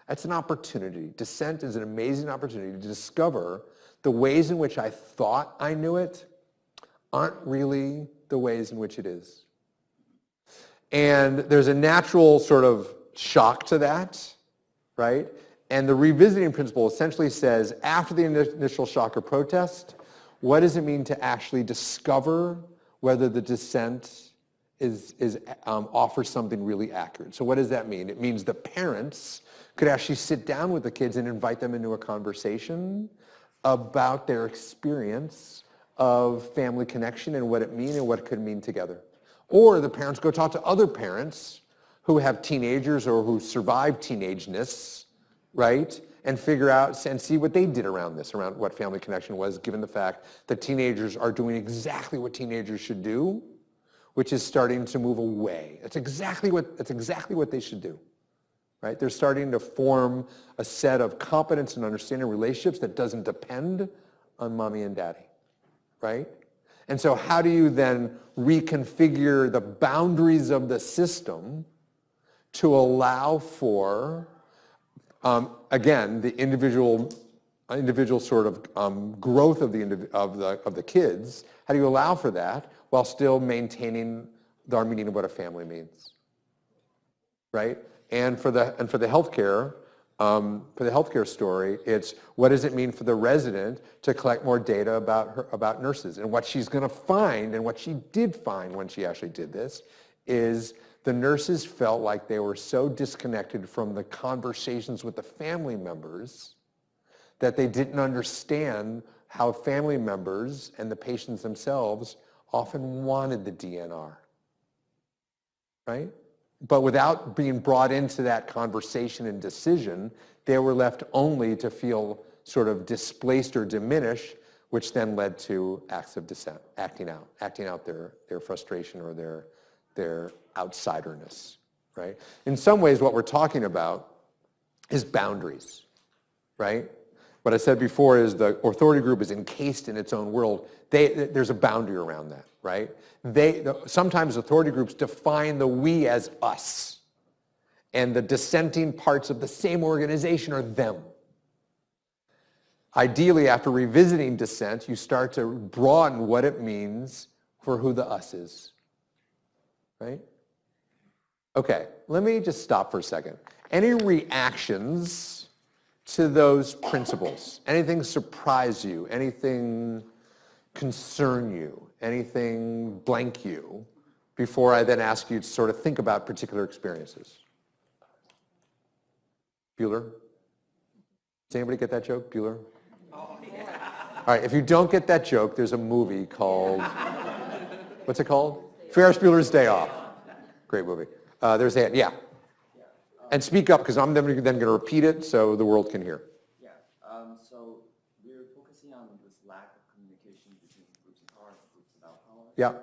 That's an opportunity. Dissent is an amazing opportunity to discover the ways in which I thought I knew it aren't really the ways in which it is. And there's a natural sort of shock to that, right? And the revisiting principle essentially says, after the initial shock or protest, what does it mean to actually discover whether the dissent offers something really accurate? So what does that mean? It means the parents could actually sit down with the kids and invite them into a conversation about their experience of family connection and what it means and what it could mean together. Or the parents go talk to other parents who have teenagers or who survived teenageness, right? And figure out and see what they did around this, around what family connection was, given the fact that teenagers are doing exactly what teenagers should do, which is starting to move away. That's exactly what they should do, right? They're starting to form a set of competence and understanding relationships that doesn't depend on mommy and daddy, right? And so how do you then reconfigure the boundaries of the system to allow for again, the individual sort of growth of the kids? How do you allow for that while still maintaining our meaning of what a family means, right? And for the healthcare story, it's what does it mean for the resident to collect more data about nurses? And what she's going to find, and what she did find when she actually did this, is the nurses felt like they were so disconnected from the conversations with the family members that they didn't understand how family members and the patients themselves often wanted the DNR, right? But without being brought into that conversation and decision, they were left only to feel sort of displaced or diminished, which then led to acts of dissent, acting out their frustration or their outsiderness, right? In some ways, what we're talking about is boundaries, right? What I said before is the authority group is encased in its own world. There's a boundary around that, right? Sometimes authority groups define the we as us, and the dissenting parts of the same organization are them. Ideally, after revisiting dissent, you start to broaden what it means for who the us is, right? Okay, let me just stop for a second. Any reactions to those principles? Anything surprise you? Anything concern you? Anything blank you? Before I then ask you to sort of think about particular experiences. Bueller? Does anybody get that joke, Bueller? Oh, yeah. All right, if you don't get that joke, there's a movie called, what's it called? Ferris Buellers Day Off. Great movie. There's that, yeah. And speak up, because I'm then going to repeat it so the world can hear. Yeah, so we're focusing on this lack of communication between groups in power and groups without power. Yeah.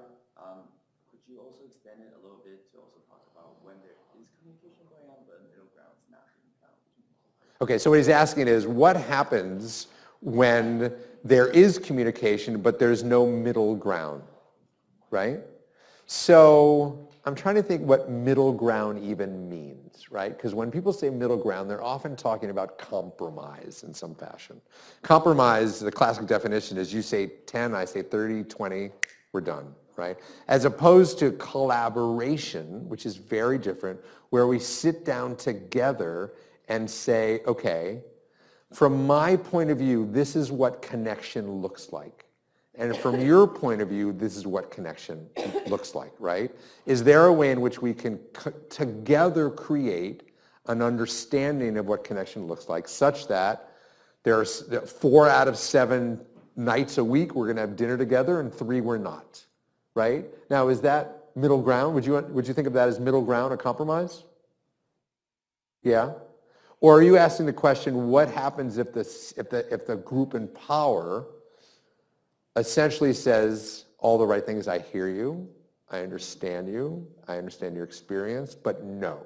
Could you also extend it a little bit to also talk about when there is communication going on, but middle ground is not being found? Okay, so what he's asking is, what happens when there is communication, but there's no middle ground, right? So I'm trying to think what middle ground even means, right? Because when people say middle ground, they're often talking about compromise in some fashion. Compromise, the classic definition is you say 10, I say 30, 20, we're done, right? As opposed to collaboration, which is very different, where we sit down together and say, okay, from my point of view, this is what connection looks like. And from your point of view, this is what connection looks like, right? Is there a way in which we can together create an understanding of what connection looks like, such that there's 4 out of 7 nights a week we're going to have dinner together and 3 we're not, right? Now, is that middle ground? Would you think of that as middle ground, a compromise? Yeah? Or are you asking the question, what happens if the group in power essentially says all the right things? I hear you, I understand your experience, but no.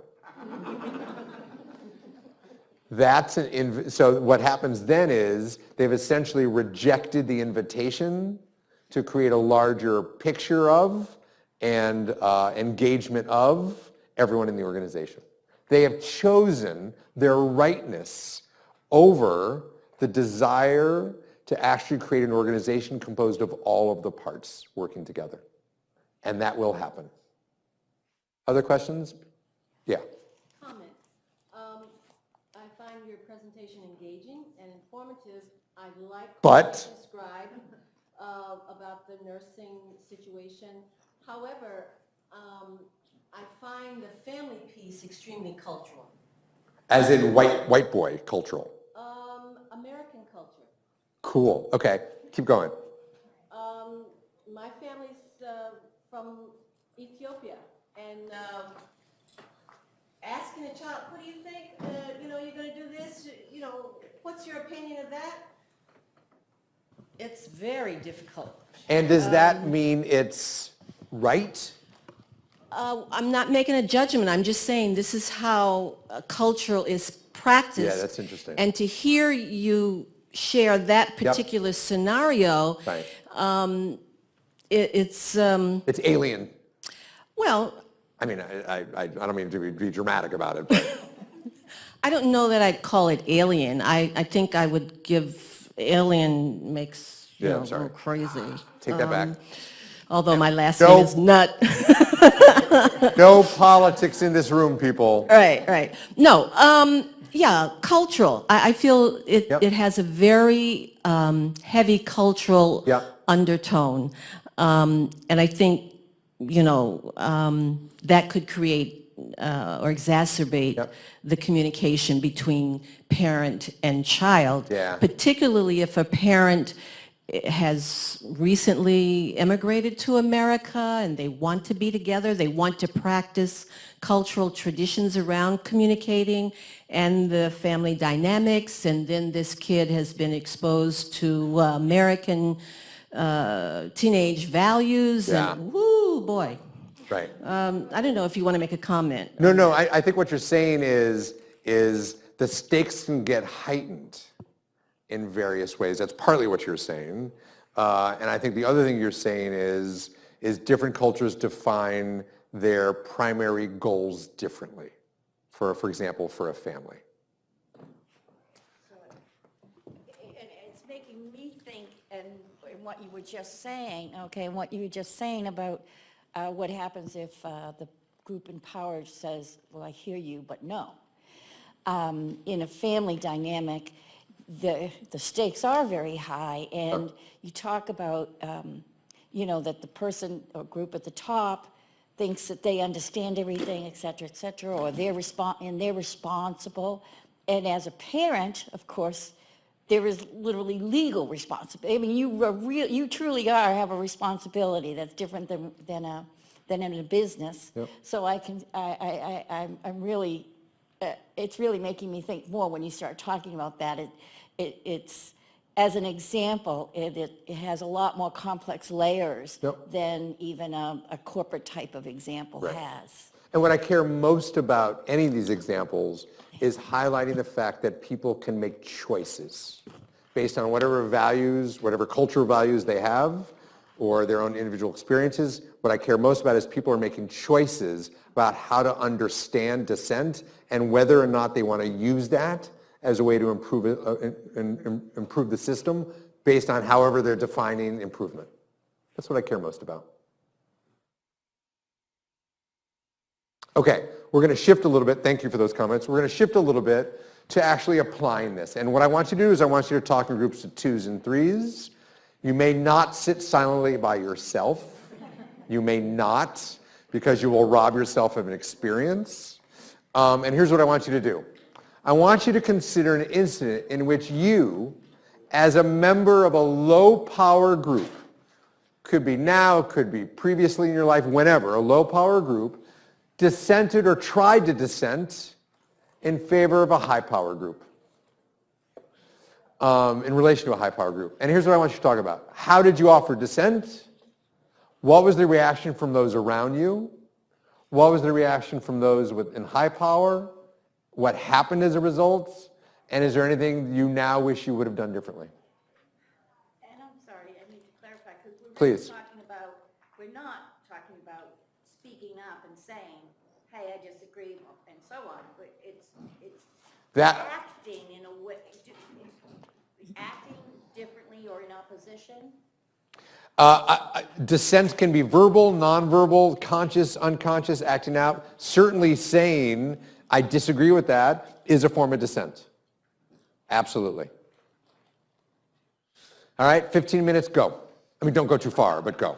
So what happens then is they've essentially rejected the invitation to create a larger picture of and engagement of everyone in the organization. They have chosen their rightness over the desire to actually create an organization composed of all of the parts working together. And that will happen. Other questions? Yeah. Comment. I find your presentation engaging and informative. I'd like But- to describe about the nursing situation. However, I find the family piece extremely cultural. As in white boy cultural. American culture. Cool. Okay. Keep going. My family's from Ethiopia, and asking a child, what do you think? You're going to do this? What's your opinion of that? It's very difficult. And does that mean it's right? I'm not making a judgment. I'm just saying this is how cultural is practiced. Yeah, that's interesting. And to hear you share that particular scenario, Right. it's It's alien. well, I mean, I don't mean to be dramatic about it, but I don't know that I'd call it alien. I think I would give alien makes Yeah, I'm a sorry. little crazy. take that back. Although my last No. name is Nut. No politics in this room, people. Right. No, yeah, cultural. I feel it, Yep. it has a very heavy cultural Yep. undertone. And I think, that could create or exacerbate Yep. the communication between parent and child. Yeah. Particularly if a parent has recently immigrated to America and they want to be together, they want to practice cultural traditions around communicating and the family dynamics, and then this kid has been exposed to American teenage values, Yeah. and whoo, boy. Right. I don't know if you want to make a comment. No, I think what you're saying is the stakes can get heightened in various ways. That's partly what you're saying. And I think the other thing you're saying is different cultures define their primary goals differently, for example, for a family. And it's making me think, and what you were just saying, okay, and what you were just saying about what happens if the group in power says, well, I hear you, but no. In a family dynamic, the stakes are very high, and you talk about, that the person or group at the top thinks that they understand everything, et cetera, or they're responsible. And as a parent, of course, there is literally legal responsibility. I mean, you truly have a responsibility that's different than in a business. Yep. So I'm really, it's really making me think more when you start talking about that. It's as an example, it has a lot more complex layers Yep. than even a corporate type of example Right. has. And what I care most about any of these examples is highlighting the fact that people can make choices based on whatever values, whatever cultural values they have, or their own individual experiences. What I care most about is people are making choices about how to understand dissent and whether or not they want to use that as a way to improve improve the system based on however they're defining improvement. That's what I care most about. Okay, we're going to shift a little bit. Thank you for those comments. We're going to shift a little bit to actually applying this. And what I want you to do is I want you to talk in groups of 2s and 3s. You may not sit silently by yourself. You may not, because you will rob yourself of an experience. And here's what I want you to do. I want you to consider an incident in which you, as a member of a low-power group, could be now, could be previously in your life, whenever, a low-power group, dissented or tried to dissent in favor of a high-power group, in relation to a high-power group. And here's what I want you to talk about. How did you offer dissent? What was the reaction from those around you? What was the reaction from those in high power? What happened as a result? And is there anything you now wish you would have done differently? And I'm sorry, I need to clarify, because we're Please. we're not talking about speaking up and saying, hey, I disagree, and so on, but it's That, acting in a way, acting differently or in opposition. dissent can be verbal, nonverbal, conscious, unconscious, acting out. Certainly saying, I disagree with that, is a form of dissent. Absolutely. All right, 15 minutes, go. I mean, don't go too far, but go.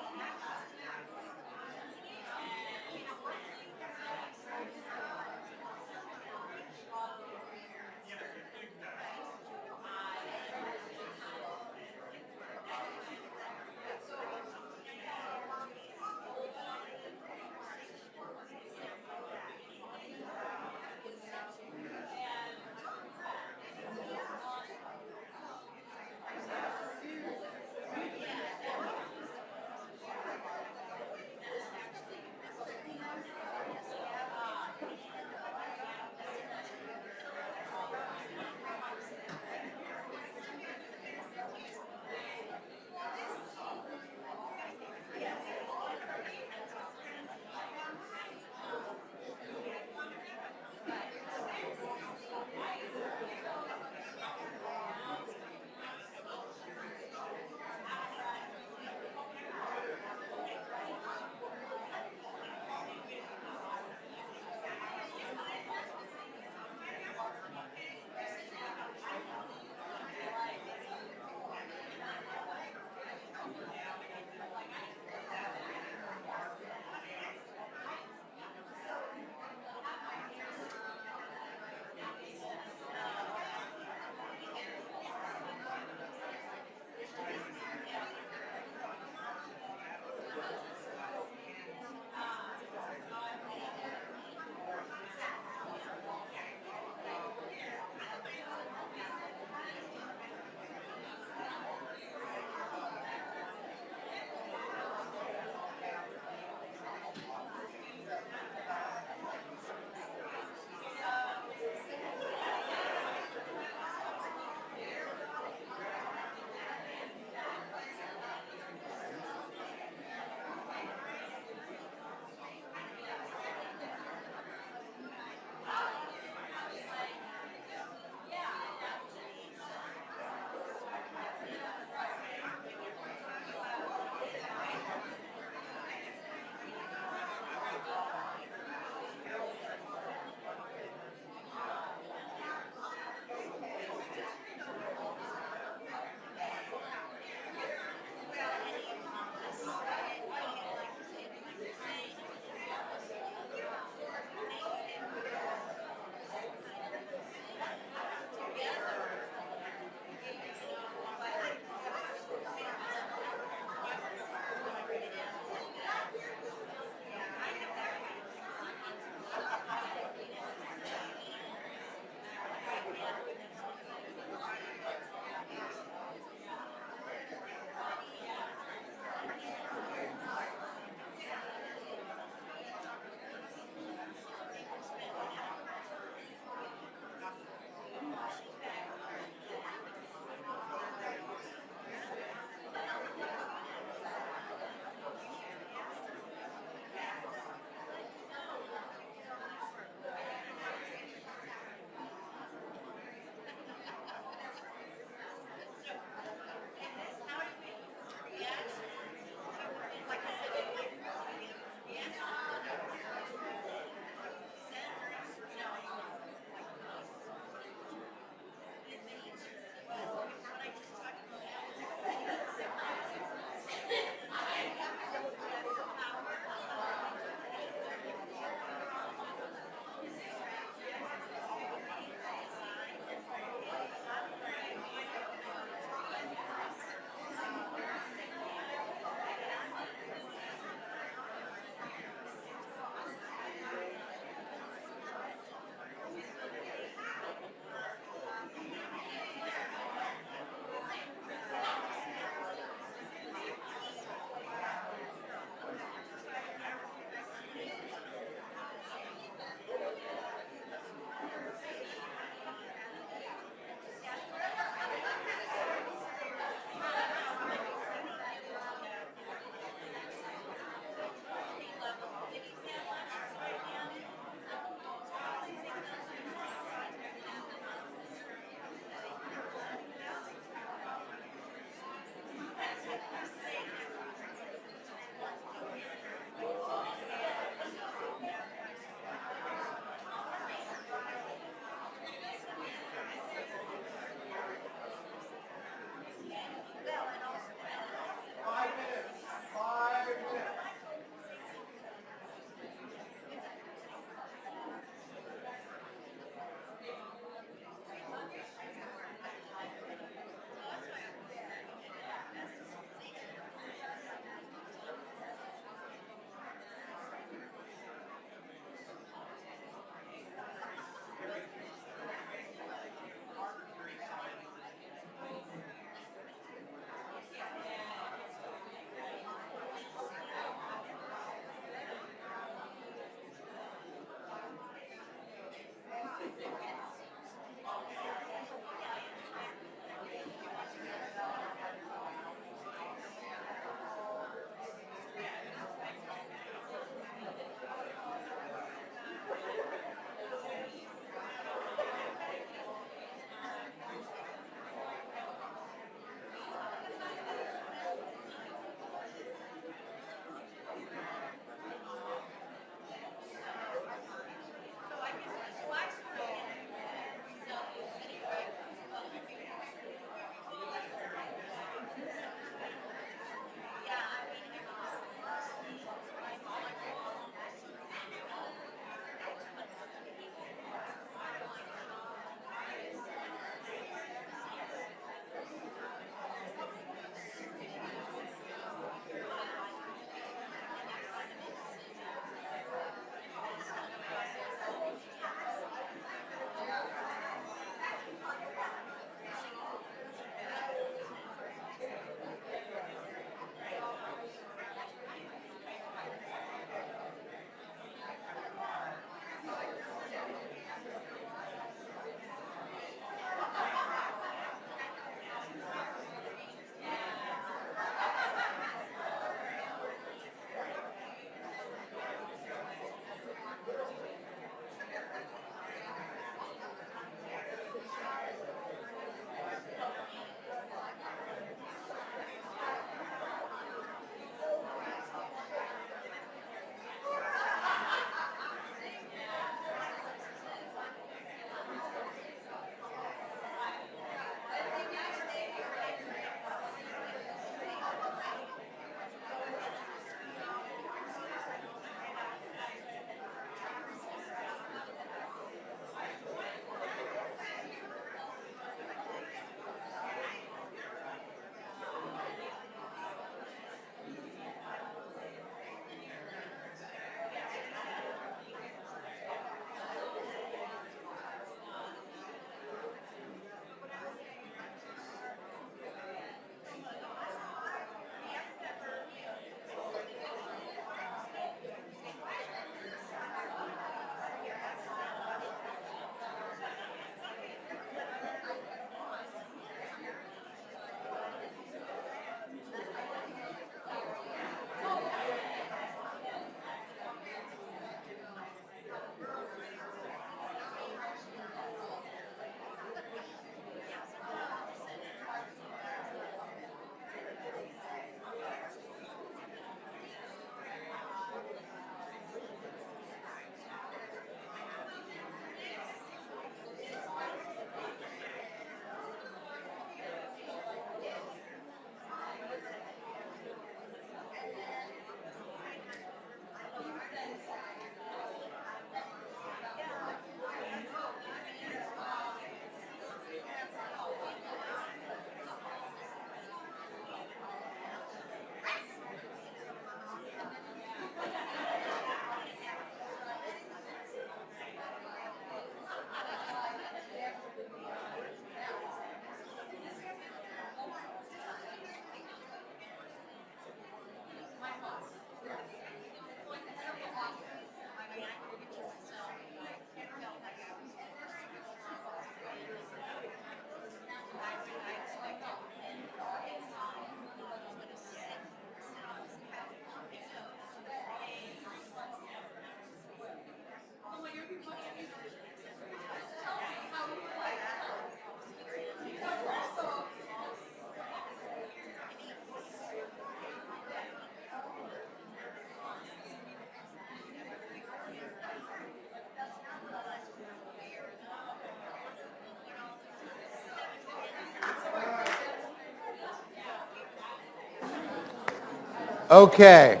Okay.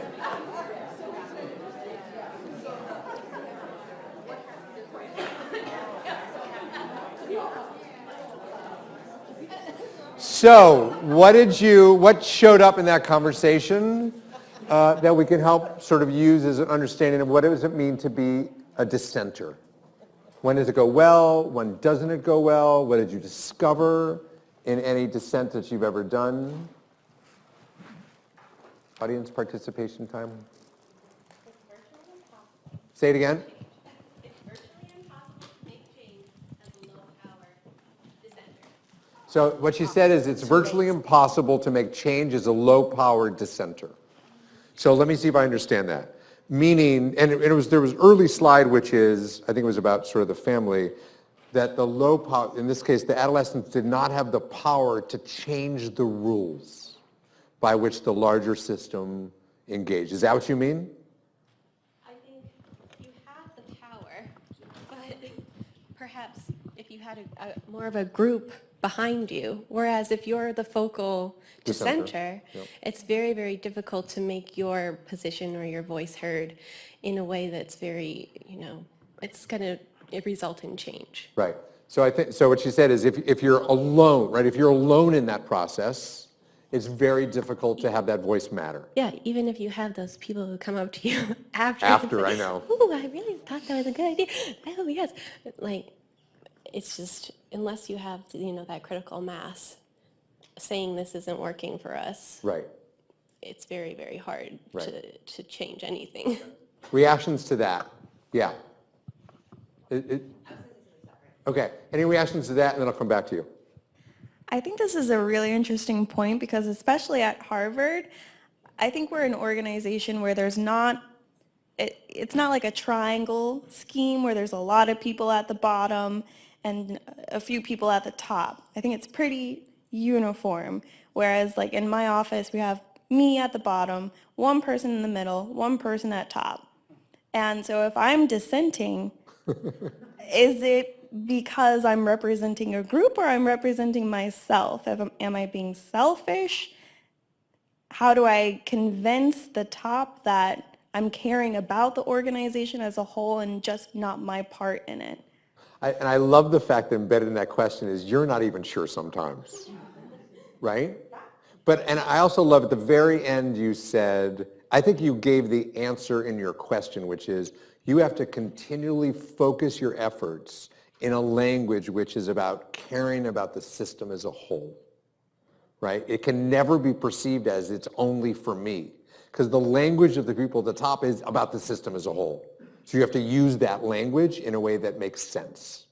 So, what showed up in that conversation that we can help sort of use as an understanding of what does it mean to be a dissenter? When does it go well? When doesn't it go well? What did you discover in any dissent that you've ever done? Audience participation time. Say it again. It's virtually impossible to make change as a low-power dissenter. So what she said is it's virtually impossible to make change as a low-powered dissenter. So let me see if I understand that. Meaning, and there was early slide, which is, I think it was about sort of the family, that the low power, in this case, the adolescents did not have the power to change the rules by which the larger system engaged. Is that what you mean? I think you have the power, but perhaps if you had more of a group behind you, whereas if you're the focal dissenter, Yep. it's very, very difficult to make your position or your voice heard in a way that's very, it's going to result in change. Right. So I think, so what she said is if you're alone, right, if you're alone in that process, it's very difficult to have that voice matter. Yeah, even if you have those people who come up to you after. After, and say, I know. Ooh, I really thought that was a good idea. Oh, yes. Like, it's just, unless you have, that critical mass saying this isn't working for us, Right. it's very, very hard Right. to change anything. Reactions to that? Yeah. Okay. Any reactions to that, and then I'll come back to you. I think this is a really interesting point because especially at Harvard, I think we're an organization where there's not, it's not like a triangle scheme where there's a lot of people at the bottom and a few people at the top. I think it's pretty uniform, whereas like in my office, we have me at the bottom, one person in the middle, one person at top. And so if I'm dissenting, is it because I'm representing a group or I'm representing myself? Am I being selfish? How do I convince the top that I'm caring about the organization as a whole and just not my part in it? And I love the fact that embedded in that question is you're not even sure sometimes, right? And I also love at the very end you said, I think you gave the answer in your question, which is you have to continually focus your efforts in a language which is about caring about the system as a whole, right? It can never be perceived as it's only for me, because the language of the people at the top is about the system as a whole. So you have to use that language in a way that makes sense,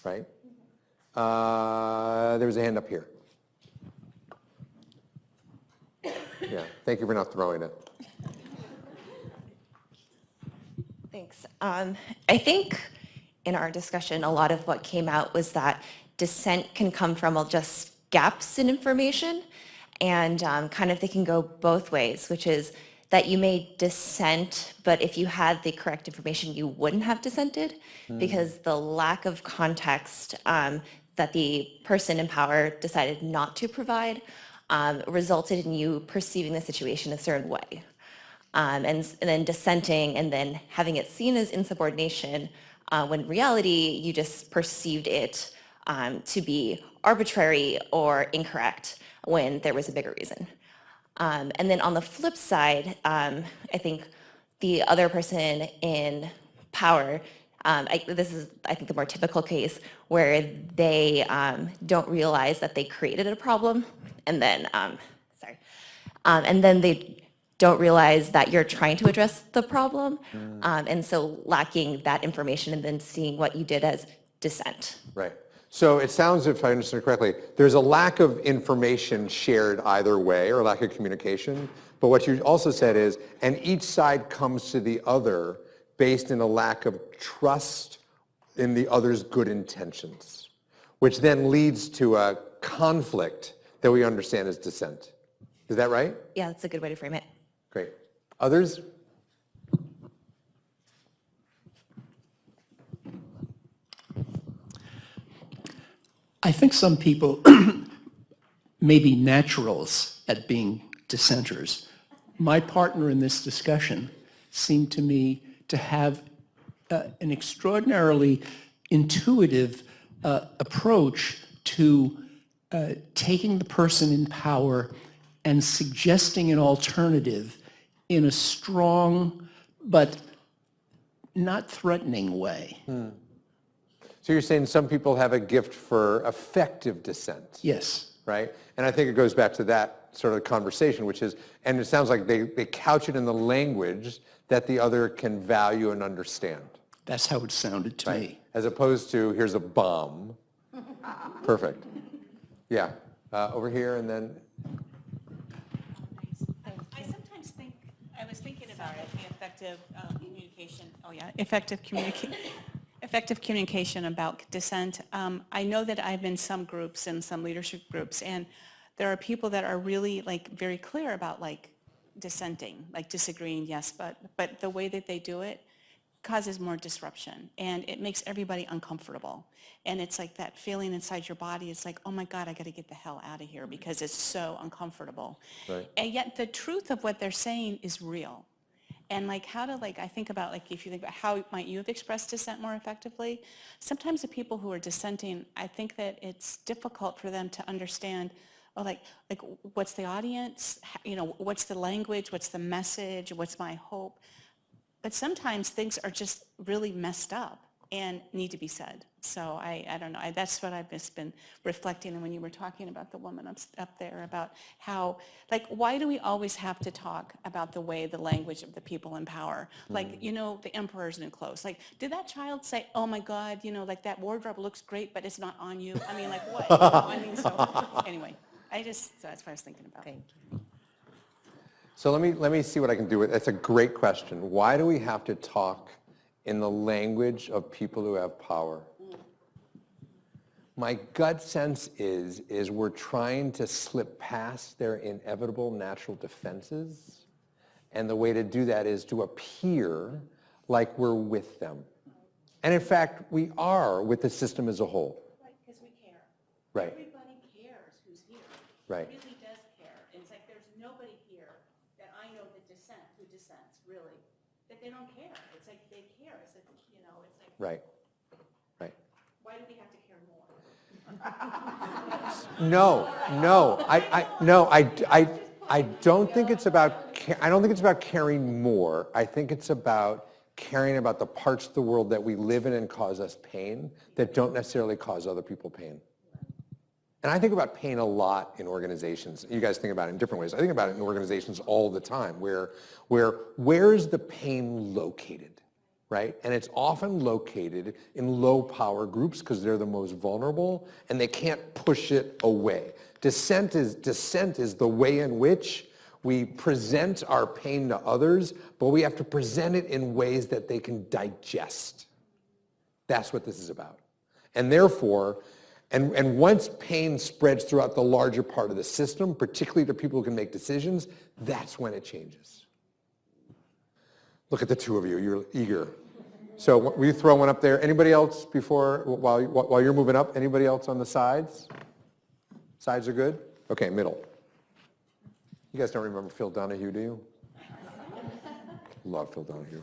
right? There was a hand up here. Yeah, thank you for not throwing it. Thanks. I think in our discussion, a lot of what came out was that dissent can come from just gaps in information, and kind of they can go both ways, which is that you may dissent, but if you had the correct information, you wouldn't have dissented because the lack of context that the person in power decided not to provide resulted in you perceiving the situation a certain way. And then dissenting and then having it seen as insubordination when in reality you just perceived it to be arbitrary or incorrect when there was a bigger reason. And then on the flip side, I think the other person in power, this is, I think, the more typical case where they don't realize that they created a problem, and then, and then they don't realize that you're trying to address the problem, and so lacking that information and then seeing what you did as dissent. Right. So it sounds, if I understand correctly, there's a lack of information shared either way or lack of communication. But what you also said is, and each side comes to the other based in a lack of trust in the other's good intentions, which then leads to a conflict that we understand as dissent. Is that right? Yeah, that's a good way to frame it. Great. Others? I think some people may be naturals at being dissenters, my partner in this discussion seemed to me to have an extraordinarily intuitive approach to taking the person in power and suggesting an alternative in a strong but not threatening way. So you're saying some people have a gift for effective dissent, Yes. right? And I think it goes back to that sort of conversation, which is, and it sounds like they couch it in the language that the other can value and understand. That's how it sounded to me. As opposed to, here's a bomb. Perfect. Yeah, over here and then, I sometimes think, I was thinking about the effective communication, effective communication about dissent. I know that I'm in some groups and some leadership groups, and there are people that are really like very clear about like dissenting, like disagreeing, yes, but the way that they do it causes more disruption, and it makes everybody uncomfortable. And it's like that feeling inside your body, it's like, oh my God, I got to get the hell out of here because it's so uncomfortable. Right. And yet the truth of what they're saying is real. And like how to like, I think about like, if you think about how might you have expressed dissent more effectively, sometimes the people who are dissenting, I think that it's difficult for them to understand, oh, like what's the audience, you know, what's the language, what's the message, what's my hope. But sometimes things are just really messed up and need to be said. So I don't know, that's what I've just been reflecting on when you were talking about the woman up there, about how, like, why do we always have to talk about the way, the language of the people in power? Like, you know, the emperor's new clothes. Like, did that child say, oh my God, you know, like that wardrobe looks great, but it's not on you? I mean, like what? You know? I mean, so anyway, so that's what I was thinking about. Thank you. so let me see what I can do with, that's a great question. Why do we have to talk in the language of people who have power? My gut sense is we're trying to slip past their inevitable natural defenses, and the way to do that is to appear like we're with them. And in fact, we are with the system as a whole. Right, because we care. Right. Everybody cares who's here. Right. Really does care. And it's like there's nobody here that I know that who dissents, really, that they don't care. It's like they care. It's like, you know, it's like, Right. Right. why do we have to care more? I don't think it's about, I don't think it's about caring more. I think it's about caring about the parts of the world that we live in and cause us pain that don't necessarily cause other people pain. And I think about pain a lot in organizations. You guys think about it in different ways. I think about it in organizations all the time, where is the pain located, right? And it's often located in low power groups because they're the most vulnerable and they can't push it away. Dissent is the way in which we present our pain to others, but we have to present it in ways that they can digest. That's what this is about. And therefore, and once pain spreads throughout the larger part of the system, particularly to people who can make decisions, that's when it changes. Look at the two of you, you're eager. So will you throw one up there? Anybody else while you're moving up, anybody else on the sides? Sides are good? Okay, middle. You guys don't remember Phil Donahue, do you? Love Phil Donahue.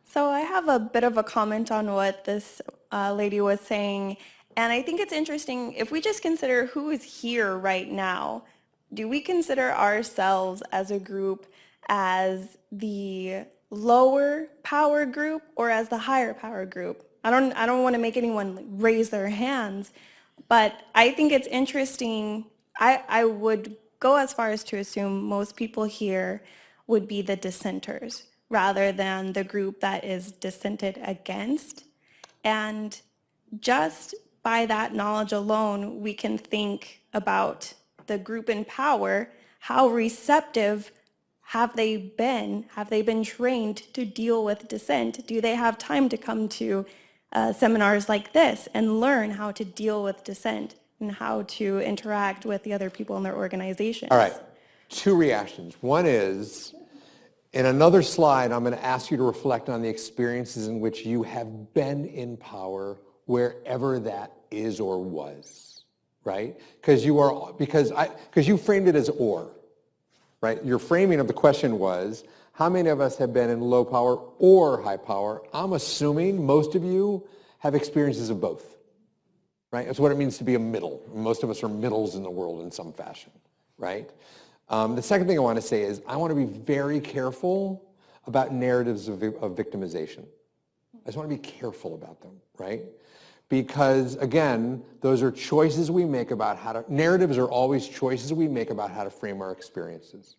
So I have a bit of a comment on what this lady was saying, and I think it's interesting, if we just consider who is here right now, do we consider ourselves as a group as the lower power group or as the higher power group? I don't want to make anyone raise their hands, but I think it's interesting. I would go as far as to assume most people here would be the dissenters rather than the group that is dissented against. And just by that knowledge alone, we can think about the group in power. How receptive have they been? Have they been trained to deal with dissent? Do they have time to come to seminars like this and learn how to deal with dissent and how to interact with the other people in their organizations? All right, two reactions. One is, in another slide, I'm going to ask you to reflect on the experiences in which you have been in power, wherever that is or was, right? Because you framed it as or. right? Your framing of the question was, how many of us have been in low power or high power? I'm assuming most of you have experiences of both, right? That's what it means to be a middle. Most of us are middles in the world in some fashion, right? The second thing I want to say is I want to be very careful about narratives of victimization. I just want to be careful about them, right? Because again, those are choices we make about how to, narratives are always choices we make about how to frame our experiences,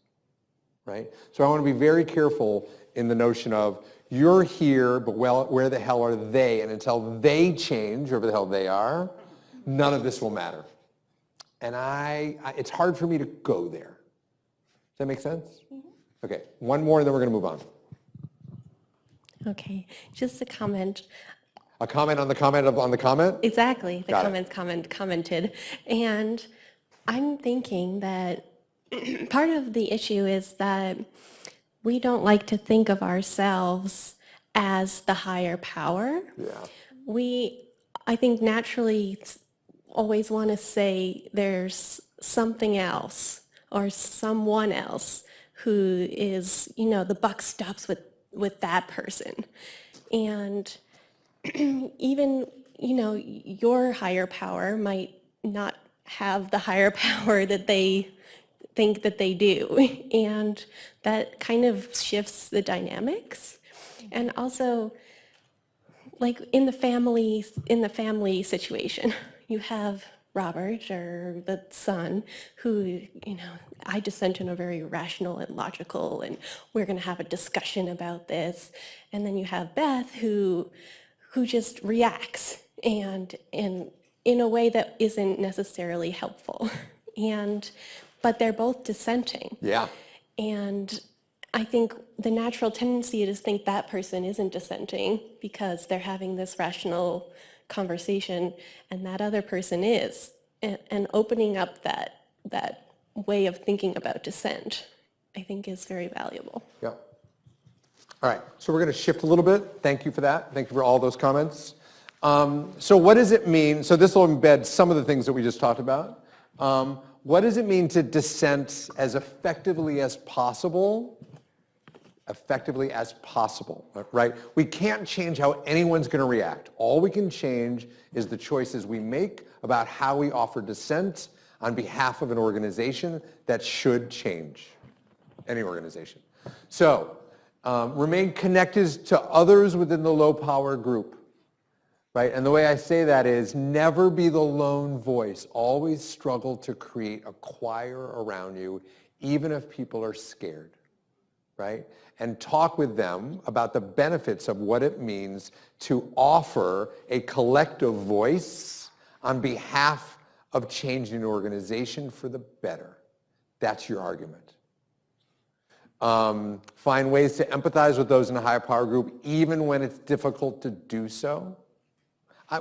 right? So I want to be very careful in the notion of you're here, but well, where the hell are they? And until they change, whoever the hell they are, none of this will matter. And it's hard for me to go there. Does that make sense? Okay, one more and then we're going to move on. Okay, just a comment. A comment on the comment on the comment? Exactly, the Got it. commented. And I'm thinking that part of the issue is that we don't like to think of ourselves as the higher power. Yeah. I think naturally always want to say there's something else or someone else who is, the buck stops with that person. And even, your higher power might not have the higher power that they think that they do. And that kind of shifts the dynamics. And also, like in the family situation, you have Robert, or the son, who, I dissent in a very rational and logical, and we're going to have a discussion about this. And then you have Beth, who just reacts, and in a way that isn't necessarily helpful. But they're both dissenting. Yeah. And I think the natural tendency is to think that person isn't dissenting because they're having this rational conversation, and that other person is. And opening up that way of thinking about dissent, I think, is very valuable. Yeah. All right, so we're going to shift a little bit. Thank you for that. Thank you for all those comments. So what does it mean? So this will embed some of the things that we just talked about. What does it mean to dissent as effectively as possible? Effectively as possible, right? We can't change how anyone's going to react. All we can change is the choices we make about how we offer dissent on behalf of an organization that should change, any organization. So remain connected to others within the low power group, right? And the way I say that is never be the lone voice. Always struggle to create a choir around you, even if people are scared, right? And talk with them about the benefits of what it means to offer a collective voice on behalf of changing an organization for the better. That's your argument. Find ways to empathize with those in a higher power group, even when it's difficult to do so.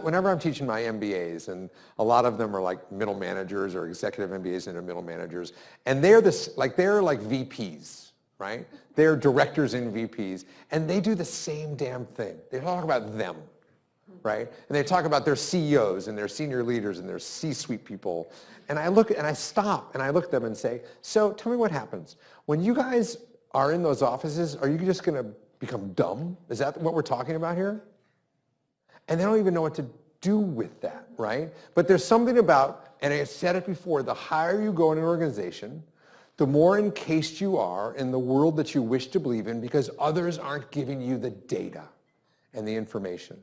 Whenever I'm teaching my MBAs, and a lot of them are like middle managers or executive MBAs and middle managers, and they're like VPs, right? They're directors and VPs, and they do the same damn thing. They talk about them, right? And they talk about their CEOs and their senior leaders and their C-suite people. And I stop and I look at them and say, so tell me what happens. When you guys are in those offices, are you just going to become dumb? Is that what we're talking about here? And they don't even know what to do with that, right? But there's something about, and I said it before, the higher you go in an organization, the more encased you are in the world that you wish to believe in because others aren't giving you the data and the information.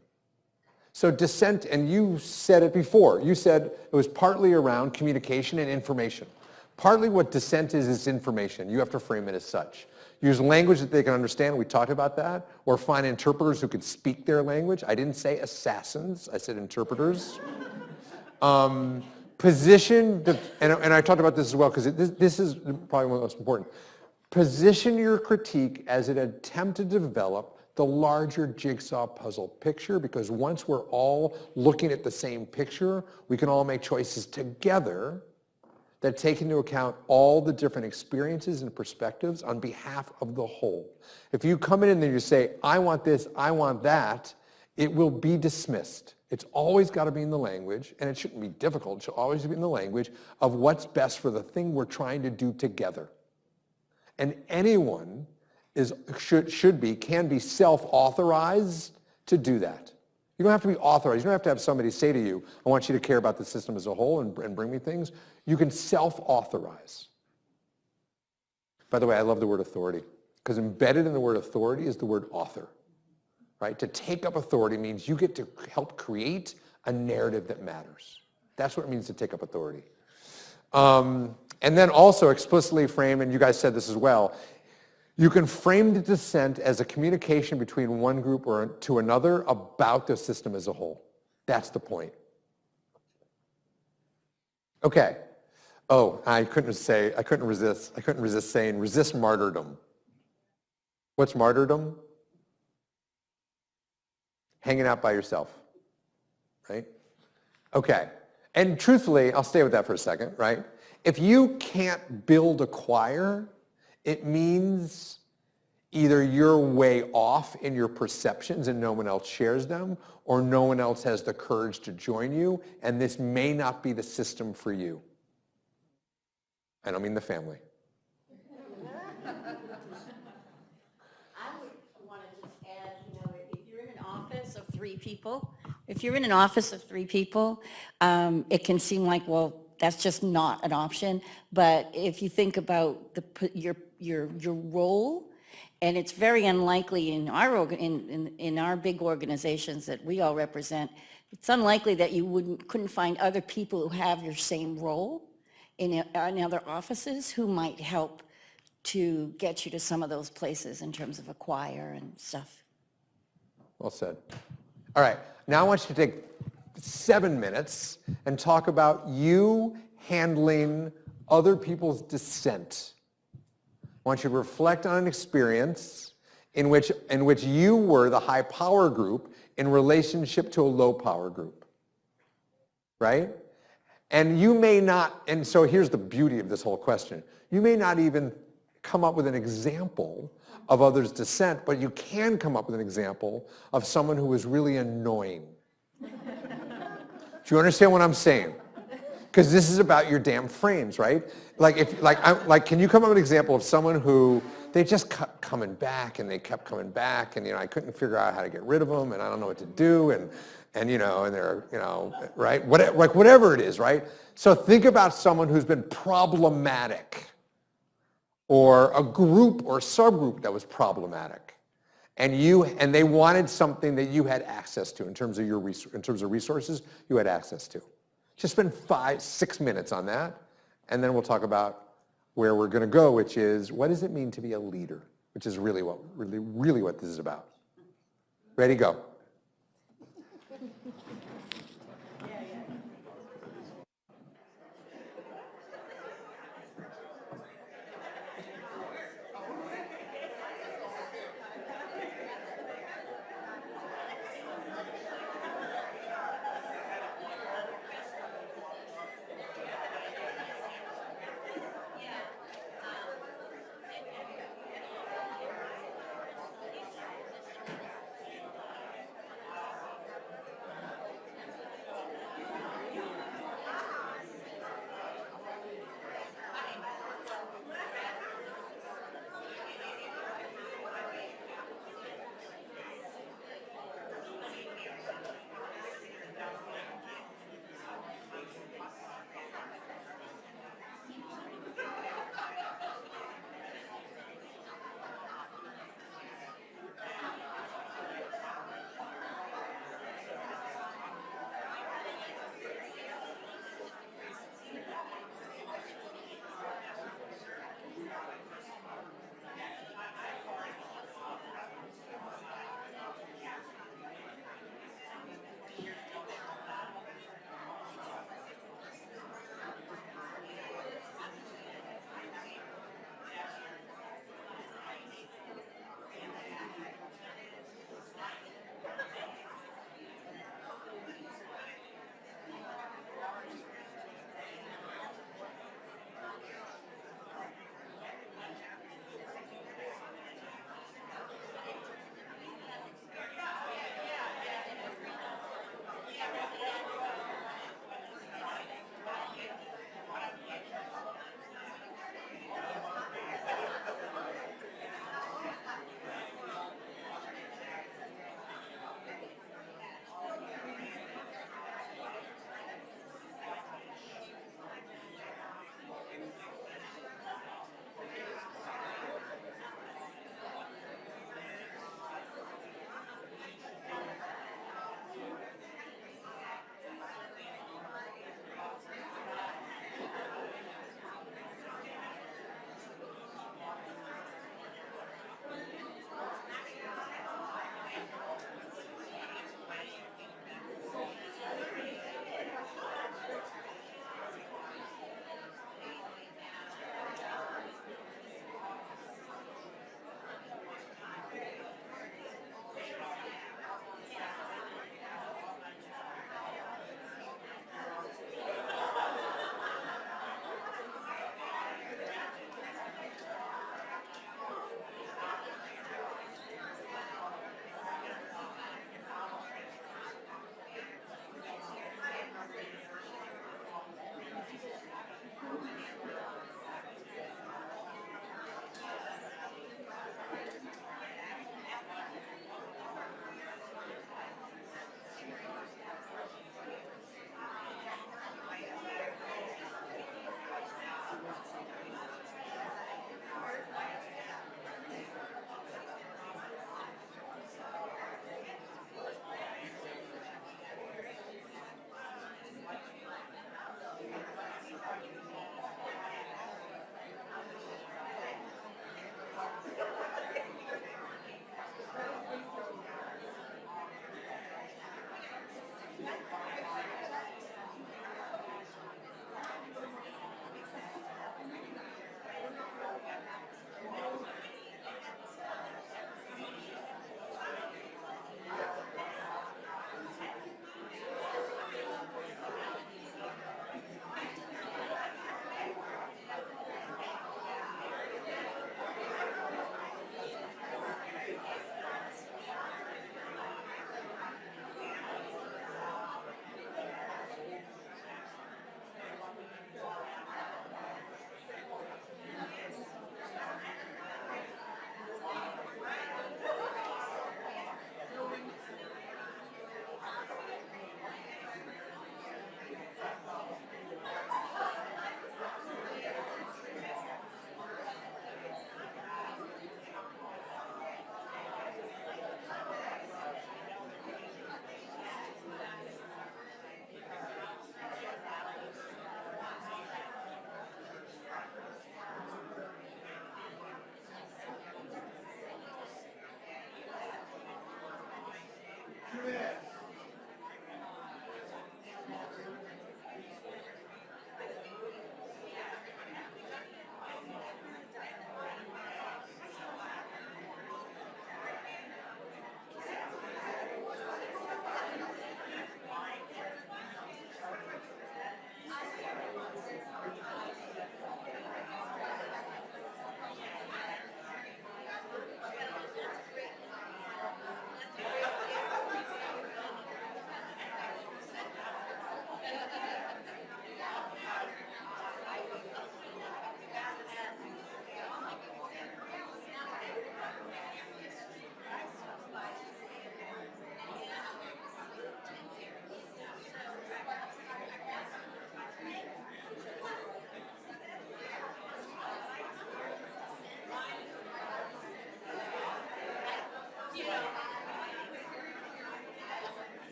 So dissent, and you said it before, you said it was partly around communication and information. Partly what dissent is information. You have to frame it as such. Use language that they can understand, we talked about that, or find interpreters who can speak their language. I didn't say assassins, I said interpreters. Position, and I talked about this as well, because this is probably one of the most important. Position your critique as an attempt to develop the larger jigsaw puzzle picture, because once we're all looking at the same picture, we can all make choices together that take into account all the different experiences and perspectives on behalf of the whole. If you come in and you say, I want this, I want that, it will be dismissed. It's always got to be in the language, and it shouldn't be difficult, it should always be in the language of what's best for the thing we're trying to do together. And anyone can be self-authorized to do that. You don't have to be authorized. You don't have to have somebody say to you, I want you to care about the system as a whole and bring me things. You can self-authorize. By the way, I love the word authority, because embedded in the word authority is the word author. Right? To take up authority means you get to help create a narrative that matters. That's what it means to take up authority. And then also explicitly frame, and you guys said this as well, you can frame the dissent as a communication between one group or to another about the system as a whole. That's the point. Okay. Oh, I couldn't resist saying resist martyrdom. What's martyrdom? Hanging out by yourself, right? Okay. And truthfully, I'll stay with that for a second, right? If you can't build a choir, it means either you're way off in your perceptions and no one else shares them, or no one else has the courage to join you, and this may not be the system for you. I don't mean the family. I would want to just add, if you're in an office of three people, it can seem like, well, that's just not an option. But if you think about your role, and it's very unlikely in our big organizations that we all represent, it's unlikely that you couldn't find other people who have your same role in other offices who might help to get you to some of those places in terms of a choir and stuff. Well said. All right, now I want you to take 7 minutes and talk about you handling other people's dissent. I want you to reflect on an experience in which you were the high power group in relationship to a low power group, right? And you may not, and so here's the beauty of this whole question. You may not even come up with an example of others' dissent, but you can come up with an example of someone who was really annoying. Do you understand what I'm saying? Because this is about your damn frames, right? Can you come up with an example of someone who they just kept coming back and they kept coming back, and I couldn't figure out how to get rid of them, and I don't know what to do, and they're right, whatever it is, right? So think about someone who's been problematic, or a group or subgroup that was problematic, and they wanted something that you had access to in terms of resources you had access to. Just spend 5-6 minutes on that, and then we'll talk about where we're going to go, which is what does it mean to be a leader, which is really what this is about. Ready, go.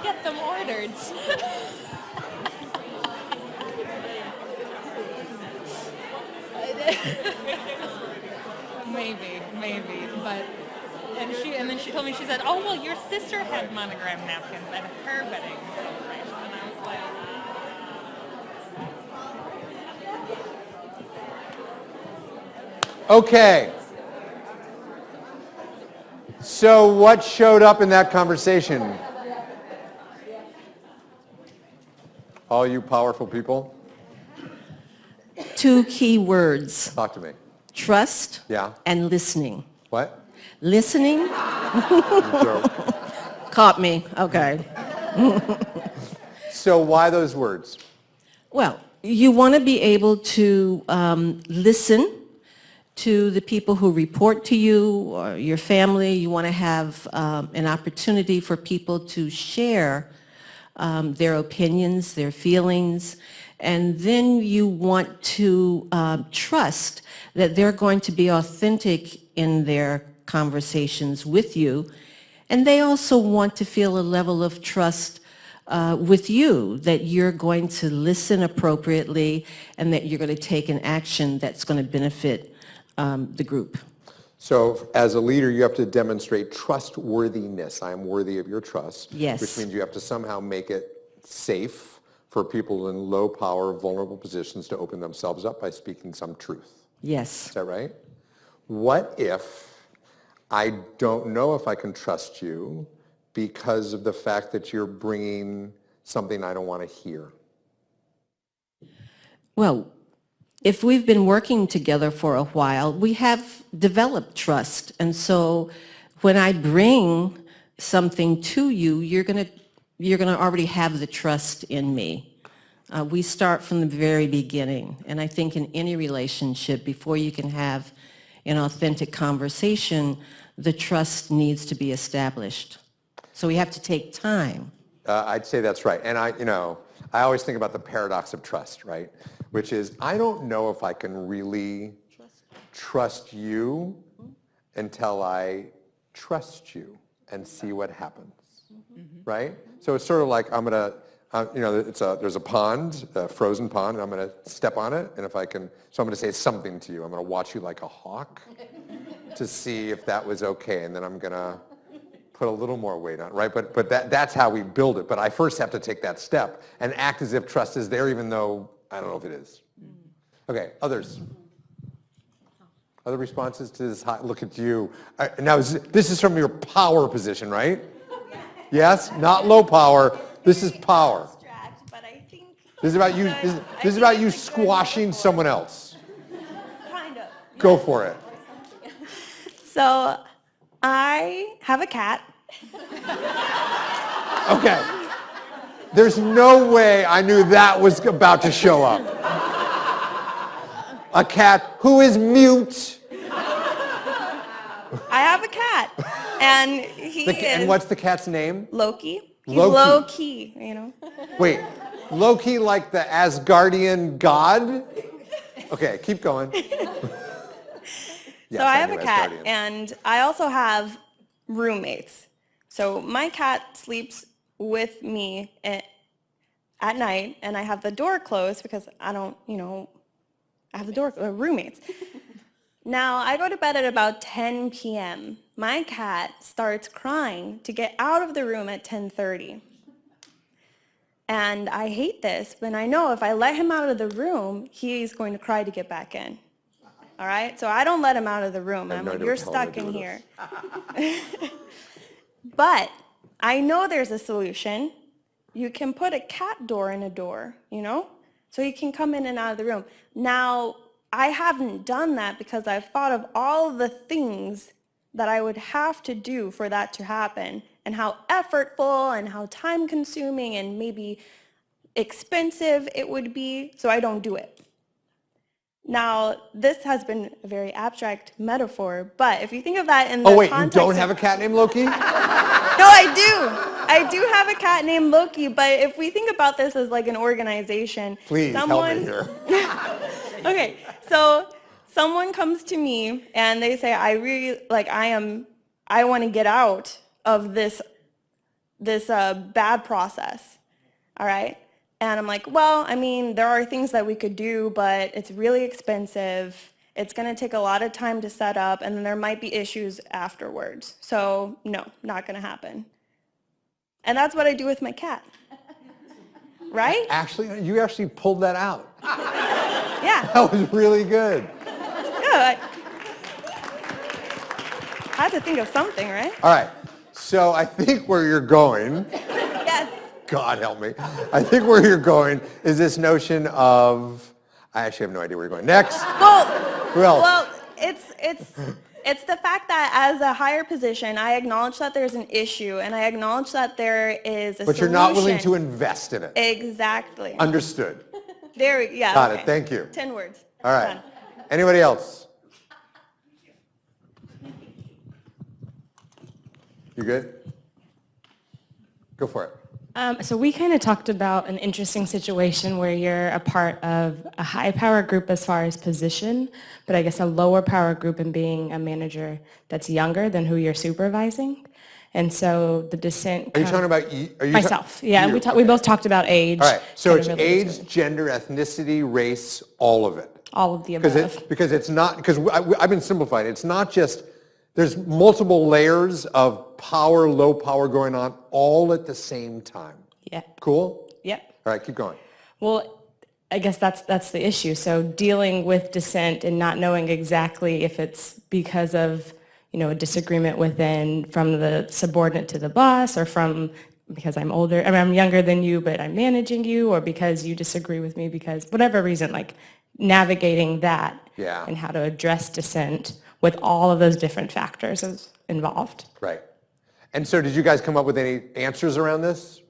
get them ordered. Maybe, but and then she told me, she said, "Oh well, your sister had monogram napkins at her wedding celebration," and I was like, Okay. So what showed up in that conversation? All you powerful people, 2 key words, talk to me. trust Yeah? and listening. What? Listening? So, Caught me, okay. so why those words? Well, you want to be able to listen to the people who report to you or your family. You want to have an opportunity for people to share their opinions, their feelings, and then you want to trust that they're going to be authentic in their conversations with you. And they also want to feel a level of trust with you, that you're going to listen appropriately and that you're going to take an action that's going to benefit the group. So as a leader, you have to demonstrate trustworthiness. I am worthy of your trust. Yes. Which means you have to somehow make it safe for people in low power, vulnerable positions to open themselves up by speaking some truth. Yes. Is that right? What if I don't know if I can trust you because of the fact that you're bringing something I don't want to hear? Well, if we've been working together for a while, we have developed trust. And so when I bring something to you, you're going to already have the trust in me. We start from the very beginning. And I think in any relationship, before you can have an authentic conversation, the trust needs to be established. So we have to take time. I'd say that's right. And I always think about the paradox of trust, right? Which is, I don't know if I can really trust you until I trust you and see what happens, right? So it's sort of like I'm going to, there's a pond, a frozen pond, and I'm going to step on it, and if I can, so I'm going to say something to you. I'm going to watch you like a hawk to see if that was okay, and then I'm going to put a little more weight on it, right? But that's how we build it. But I first have to take that step and act as if trust is there, even though I don't know if it is. Okay, others? Other responses to this hot look at you? Now, this is from your power position, right? Yes? Not low power. This is power. But I think This is about you. This is about you squashing someone else. kind of. Go for it. So I have a cat. Okay. There's no way I knew that was about to show up. A cat who is mute. I have a cat, and he is And what's the cat's name? Loki. He's Loki. low key, you know. Wait, Loki like the Asgardian god? Okay, keep going. So I have a cat, and I also have roommates. So my cat sleeps with me at night, and I have the door closed because I don't, I have the door, roommates. Now, I go to bed at about 10 p.m. My cat starts crying to get out of the room at 10:30. And I hate this, but I know if I let him out of the room, he's going to cry to get back in. All right? So I don't let him out of the room. I'm like, you're stuck in here. But I know there's a solution. You can put a cat door in a door, so he can come in and out of the room. Now, I haven't done that because I've thought of all the things that I would have to do for that to happen, and how effortful and how time-consuming and maybe expensive it would be, so I don't do it. Now, this has been a very abstract metaphor, but if you think of that in the you context don't have a cat named Loki? No, I do. I do have a cat named Loki, but if we think about this as like an organization, Please, help me here. Okay, so someone comes to me and they say, I want to get out of this bad process, all right? And I'm like, well, I mean, there are things that we could do, but it's really expensive. It's going to take a lot of time to set up, and then there might be issues afterwards. So no, not going to happen. And that's what I do with my cat. Right? Actually, you actually pulled that out. Yeah. That was really good. Yeah. I had to think of something, right? All right. So I think where you're going, Yes. God help me. I think where you're going is this notion of, I actually have no idea where you're going. Next. Who else? Well, it's the fact that as a higher position, I acknowledge that there's an issue, and I acknowledge that there is a But you're solution. not willing to invest in it. Exactly. Understood. Yeah. Got okay. it. Thank you. 10 words. All right. Done. Anybody else? You good? Go for it. So we kind of talked about an interesting situation where you're a part of a high power group as far as position, but I guess a lower power group in being a manager that's younger than who you're supervising. And so the dissent. Are you talking about myself? Yeah, you? we both talked about age. All right. So it's really age, gender, ethnicity, race, all of it. all of the above. Because it's not, because I've been simplifying. It's not just, there's multiple layers of power, low power going on all at the same time. Yeah. Cool? Yep. All right, keep going. Well, I guess that's the issue. So dealing with dissent and not knowing exactly if it's because of, a disagreement from the subordinate to the boss, or from because I'm older, I'm younger than you, but I'm managing you, or because you disagree with me because whatever reason, like navigating that Yeah. and how to address dissent with all of those different factors involved. Right. And so did you guys come up with any answers around this?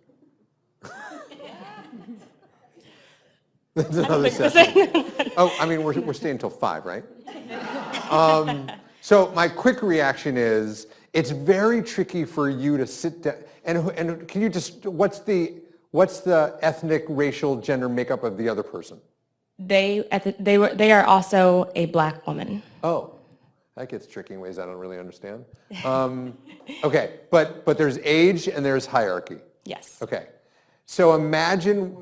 That's another session. Oh, I mean, we're staying until 5, right? So my quick reaction is, it's very tricky for you to sit down, and can you just, what's the ethnic, racial, gender makeup of the other person? They are also a black woman. Oh, that gets tricky in ways I don't really understand. Okay, but there's age and there's hierarchy. Yes. Okay, so imagine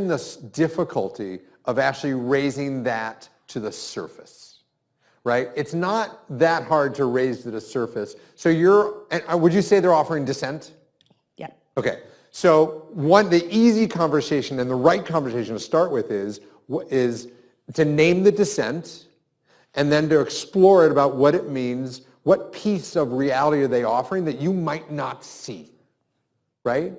the difficulty of actually raising that to the surface, right? It's not that hard to raise to the surface. So would you say they're offering dissent? Yeah. Okay, so the easy conversation and the right conversation to start with is to name the dissent, and then to explore it about what it means, what piece of reality are they offering that you might not see, right?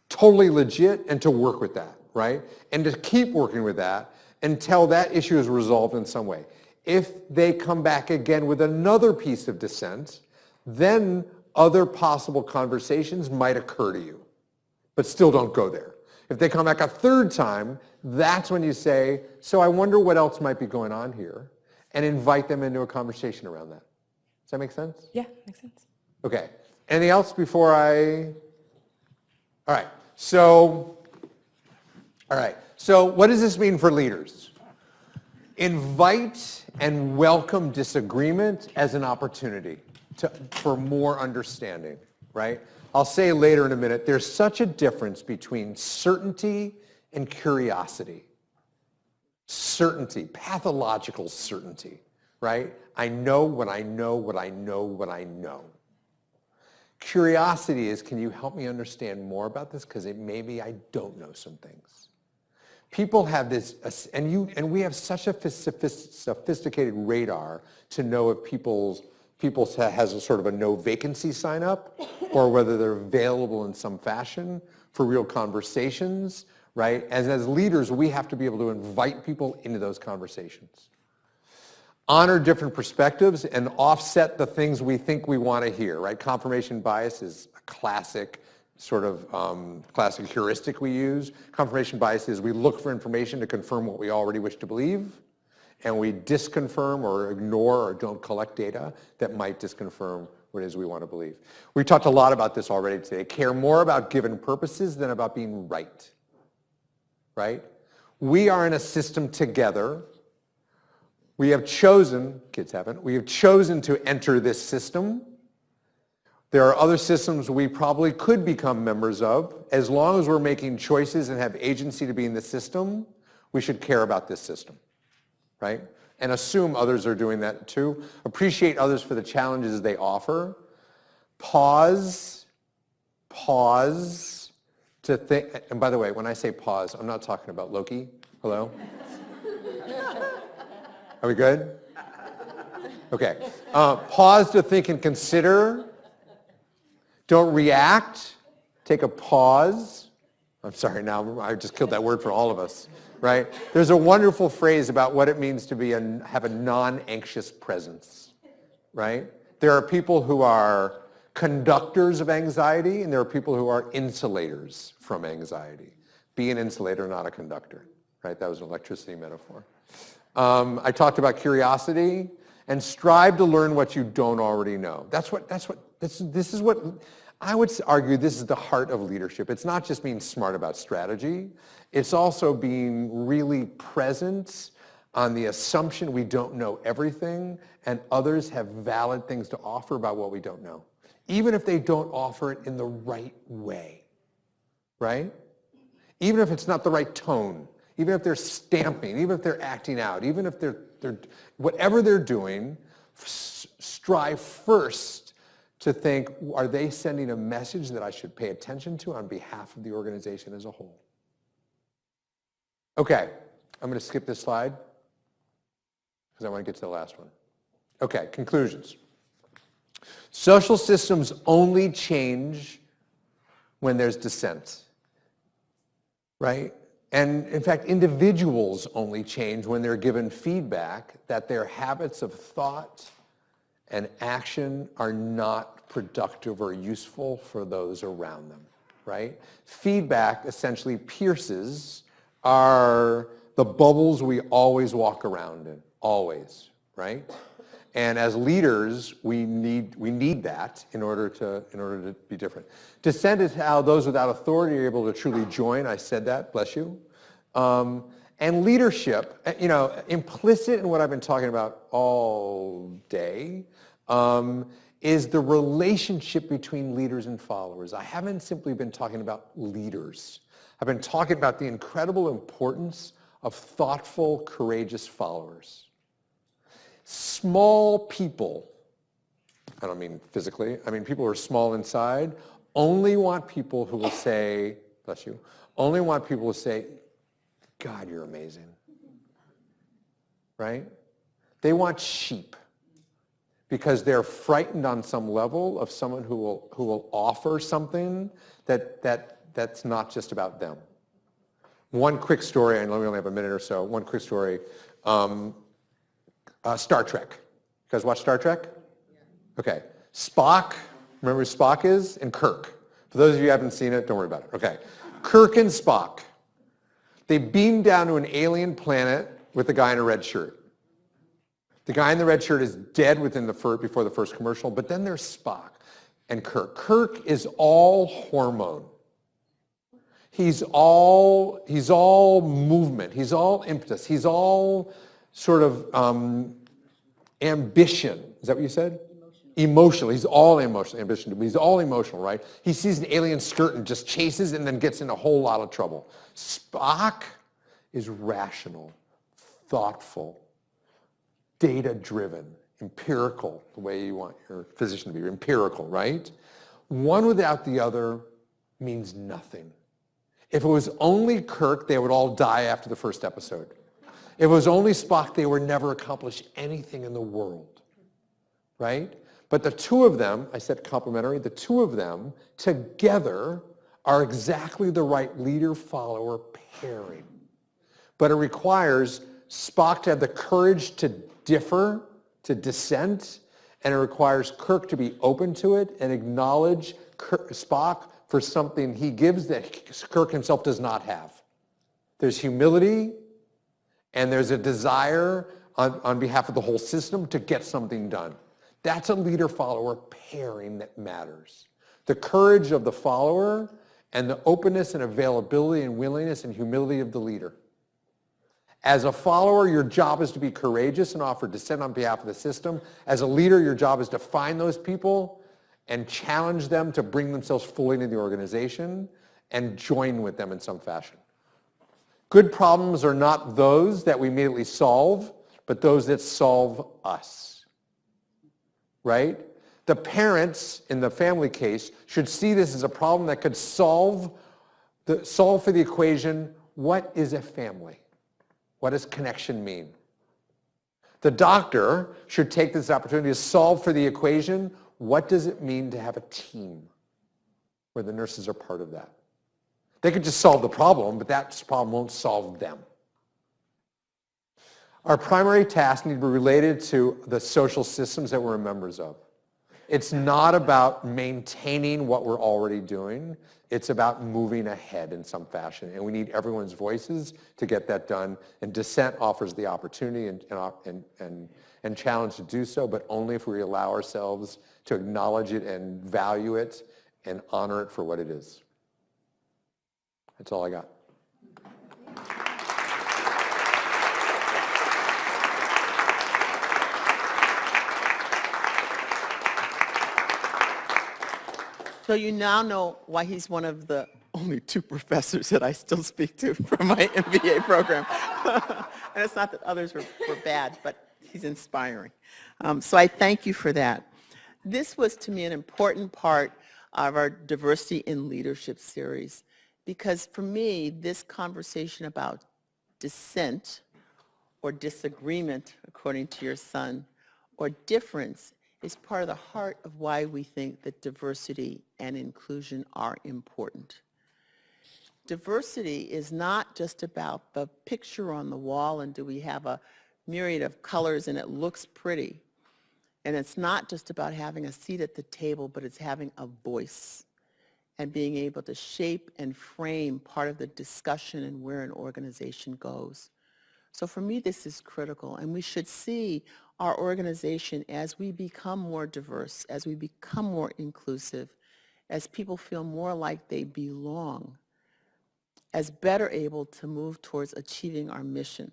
Totally legit, and to work with that, right? And to keep working with that until that issue is resolved in some way. If they come back again with another piece of dissent, then other possible conversations might occur to you, but still don't go there. If they come back a third time, that's when you say, so I wonder what else might be going on here, and invite them into a conversation around that. Does that make sense? Yeah, makes sense. Okay. Anything else before all right. So what does this mean for leaders? Invite and welcome disagreement as an opportunity for more understanding, right? I'll say later in a minute, there's such a difference between certainty and curiosity. Certainty, pathological certainty, right? I know what I know, what I know, what I know. Curiosity is, can you help me understand more about this? Because maybe I don't know some things. People have this, and we have such a sophisticated radar to know if people has a sort of a no vacancy sign up, or whether they're available in some fashion for real conversations, right? As leaders, we have to be able to invite people into those conversations. Honor different perspectives and offset the things we think we want to hear, right? Confirmation bias is a classic classic heuristic we use. Confirmation bias is we look for information to confirm what we already wish to believe, and we disconfirm or ignore or don't collect data that might disconfirm what it is we want to believe. We talked a lot about this already today. Care more about given purposes than about being right, right? We are in a system together. We have chosen, kids haven't, we have chosen to enter this system. There are other systems we probably could become members of. As long as we're making choices and have agency to be in the system, we should care about this system, right? And assume others are doing that too. Appreciate others for the challenges they offer. Pause to think, and by the way, when I say pause, I'm not talking about Loki. Hello? Are we good? Okay. Pause to think and consider. Don't react. Take a pause. I'm sorry, now I just killed that word for all of us, right? There's a wonderful phrase about what it means to have a non-anxious presence, right? There are people who are conductors of anxiety, and there are people who are insulators from anxiety. Be an insulator, not a conductor, right? That was an electricity metaphor. I talked about curiosity, and strive to learn what you don't already know. This is what, I would argue this is the heart of leadership. It's not just being smart about strategy. It's also being really present on the assumption we don't know everything and others have valid things to offer about what we don't know, even if they don't offer it in the right way, right? Even if it's not the right tone, even if they're stamping, even if they're acting out, even if they're whatever they're doing, strive first to think, are they sending a message that I should pay attention to on behalf of the organization as a whole? Okay, I'm going to skip this slide because I want to get to the last one. Okay, conclusions. Social systems only change when there's dissent, right? And in fact, individuals only change when they're given feedback that their habits of thought and action are not productive or useful for those around them, right? Feedback essentially pierces the bubbles we always walk around in, always, right? And as leaders, we need that in order to be different. Dissent is how those without authority are able to truly join. I said that, bless you. And leadership, implicit in what I've been talking about all day, is the relationship between leaders and followers. I haven't simply been talking about leaders. I've been talking about the incredible importance of thoughtful, courageous followers. Small people, I don't mean physically, I mean people who are small inside, only want people who will say, bless you, only want people who say, God, you're amazing, right? They want sheep because they're frightened on some level of someone who will offer something that's not just about them. One quick story, and we only have a minute or so, one quick story. Star Trek. You guys watch Star Trek? Okay. Spock, remember who Spock is? And Kirk. For those of you who haven't seen it, don't worry about it. Okay. Kirk and Spock. They beam down to an alien planet with a guy in a red shirt. The guy in the red shirt is dead before the first commercial, but then there's Spock and Kirk. Kirk is all hormone. He's all movement. He's all impetus. He's all sort of ambition. Is that what you said? Emotional. He's all emotional. Ambition. He's all emotional, right? He sees an alien skirt and just chases and then gets in a whole lot of trouble. Spock is rational, thoughtful, data-driven, empirical, the way you want your physician to be, empirical, right? One without the other means nothing. If it was only Kirk, they would all die after the first episode. If it was only Spock, they would never accomplish anything in the world, right? But the two of them, I said complementary, the two of them together are exactly the right leader-follower pairing. But it requires Spock to have the courage to differ, to dissent, and it requires Kirk to be open to it and acknowledge Spock for something he gives that Kirk himself does not have. There's humility, and there's a desire on behalf of the whole system to get something done. That's a leader-follower pairing that matters. The courage of the follower and the openness and availability and willingness and humility of the leader. As a follower, your job is to be courageous and offer dissent on behalf of the system. As a leader, your job is to find those people and challenge them to bring themselves fully into the organization and join with them in some fashion. Good problems are not those that we immediately solve, but those that solve us, right? The parents in the family case should see this as a problem that could solve for the equation, what is a family? What does connection mean? The doctor should take this opportunity to solve for the equation, what does it mean to have a team where the nurses are part of that? They could just solve the problem, but that problem won't solve them. Our primary tasks need to be related to the social systems that we're members of. It's not about maintaining what we're already doing. It's about moving ahead in some fashion. And we need everyone's voices to get that done. And Dissent offers the opportunity and challenge to do so, but only if we allow ourselves to acknowledge it and value it and honor it for what it is. That's all I got. So you now know why he's one of the only 2 professors that I still speak to from my MBA program. And it's not that others were bad, but he's inspiring. So I thank you for that. This was, to me, an important part of our Diversity in Leadership series, because for me, this conversation about dissent or disagreement, according to your son, or difference is part of the heart of why we think that diversity and inclusion are important. Diversity is not just about the picture on the wall and do we have a myriad of colors and it looks pretty. And it's not just about having a seat at the table, but it's having a voice and being able to shape and frame part of the discussion and where an organization goes. So for me, this is critical, and we should see our organization as we become more diverse, as we become more inclusive, as people feel more like they belong, as better able to move towards achieving our mission,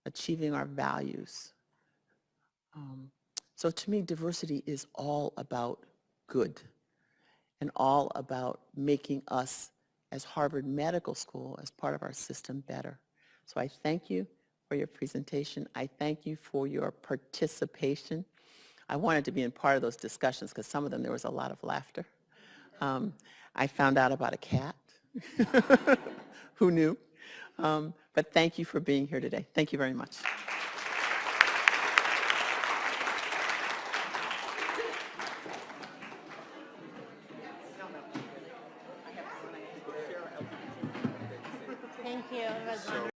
achieving our values. So to me, diversity is all about good and all about making us, as Harvard Medical School, as part of our system, better. So I thank you for your presentation. I thank you for your participation. I wanted to be in part of those discussions because some of them there was a lot of laughter. I found out about a cat. Who knew? But thank you for being here today. Thank you very much. Thank you.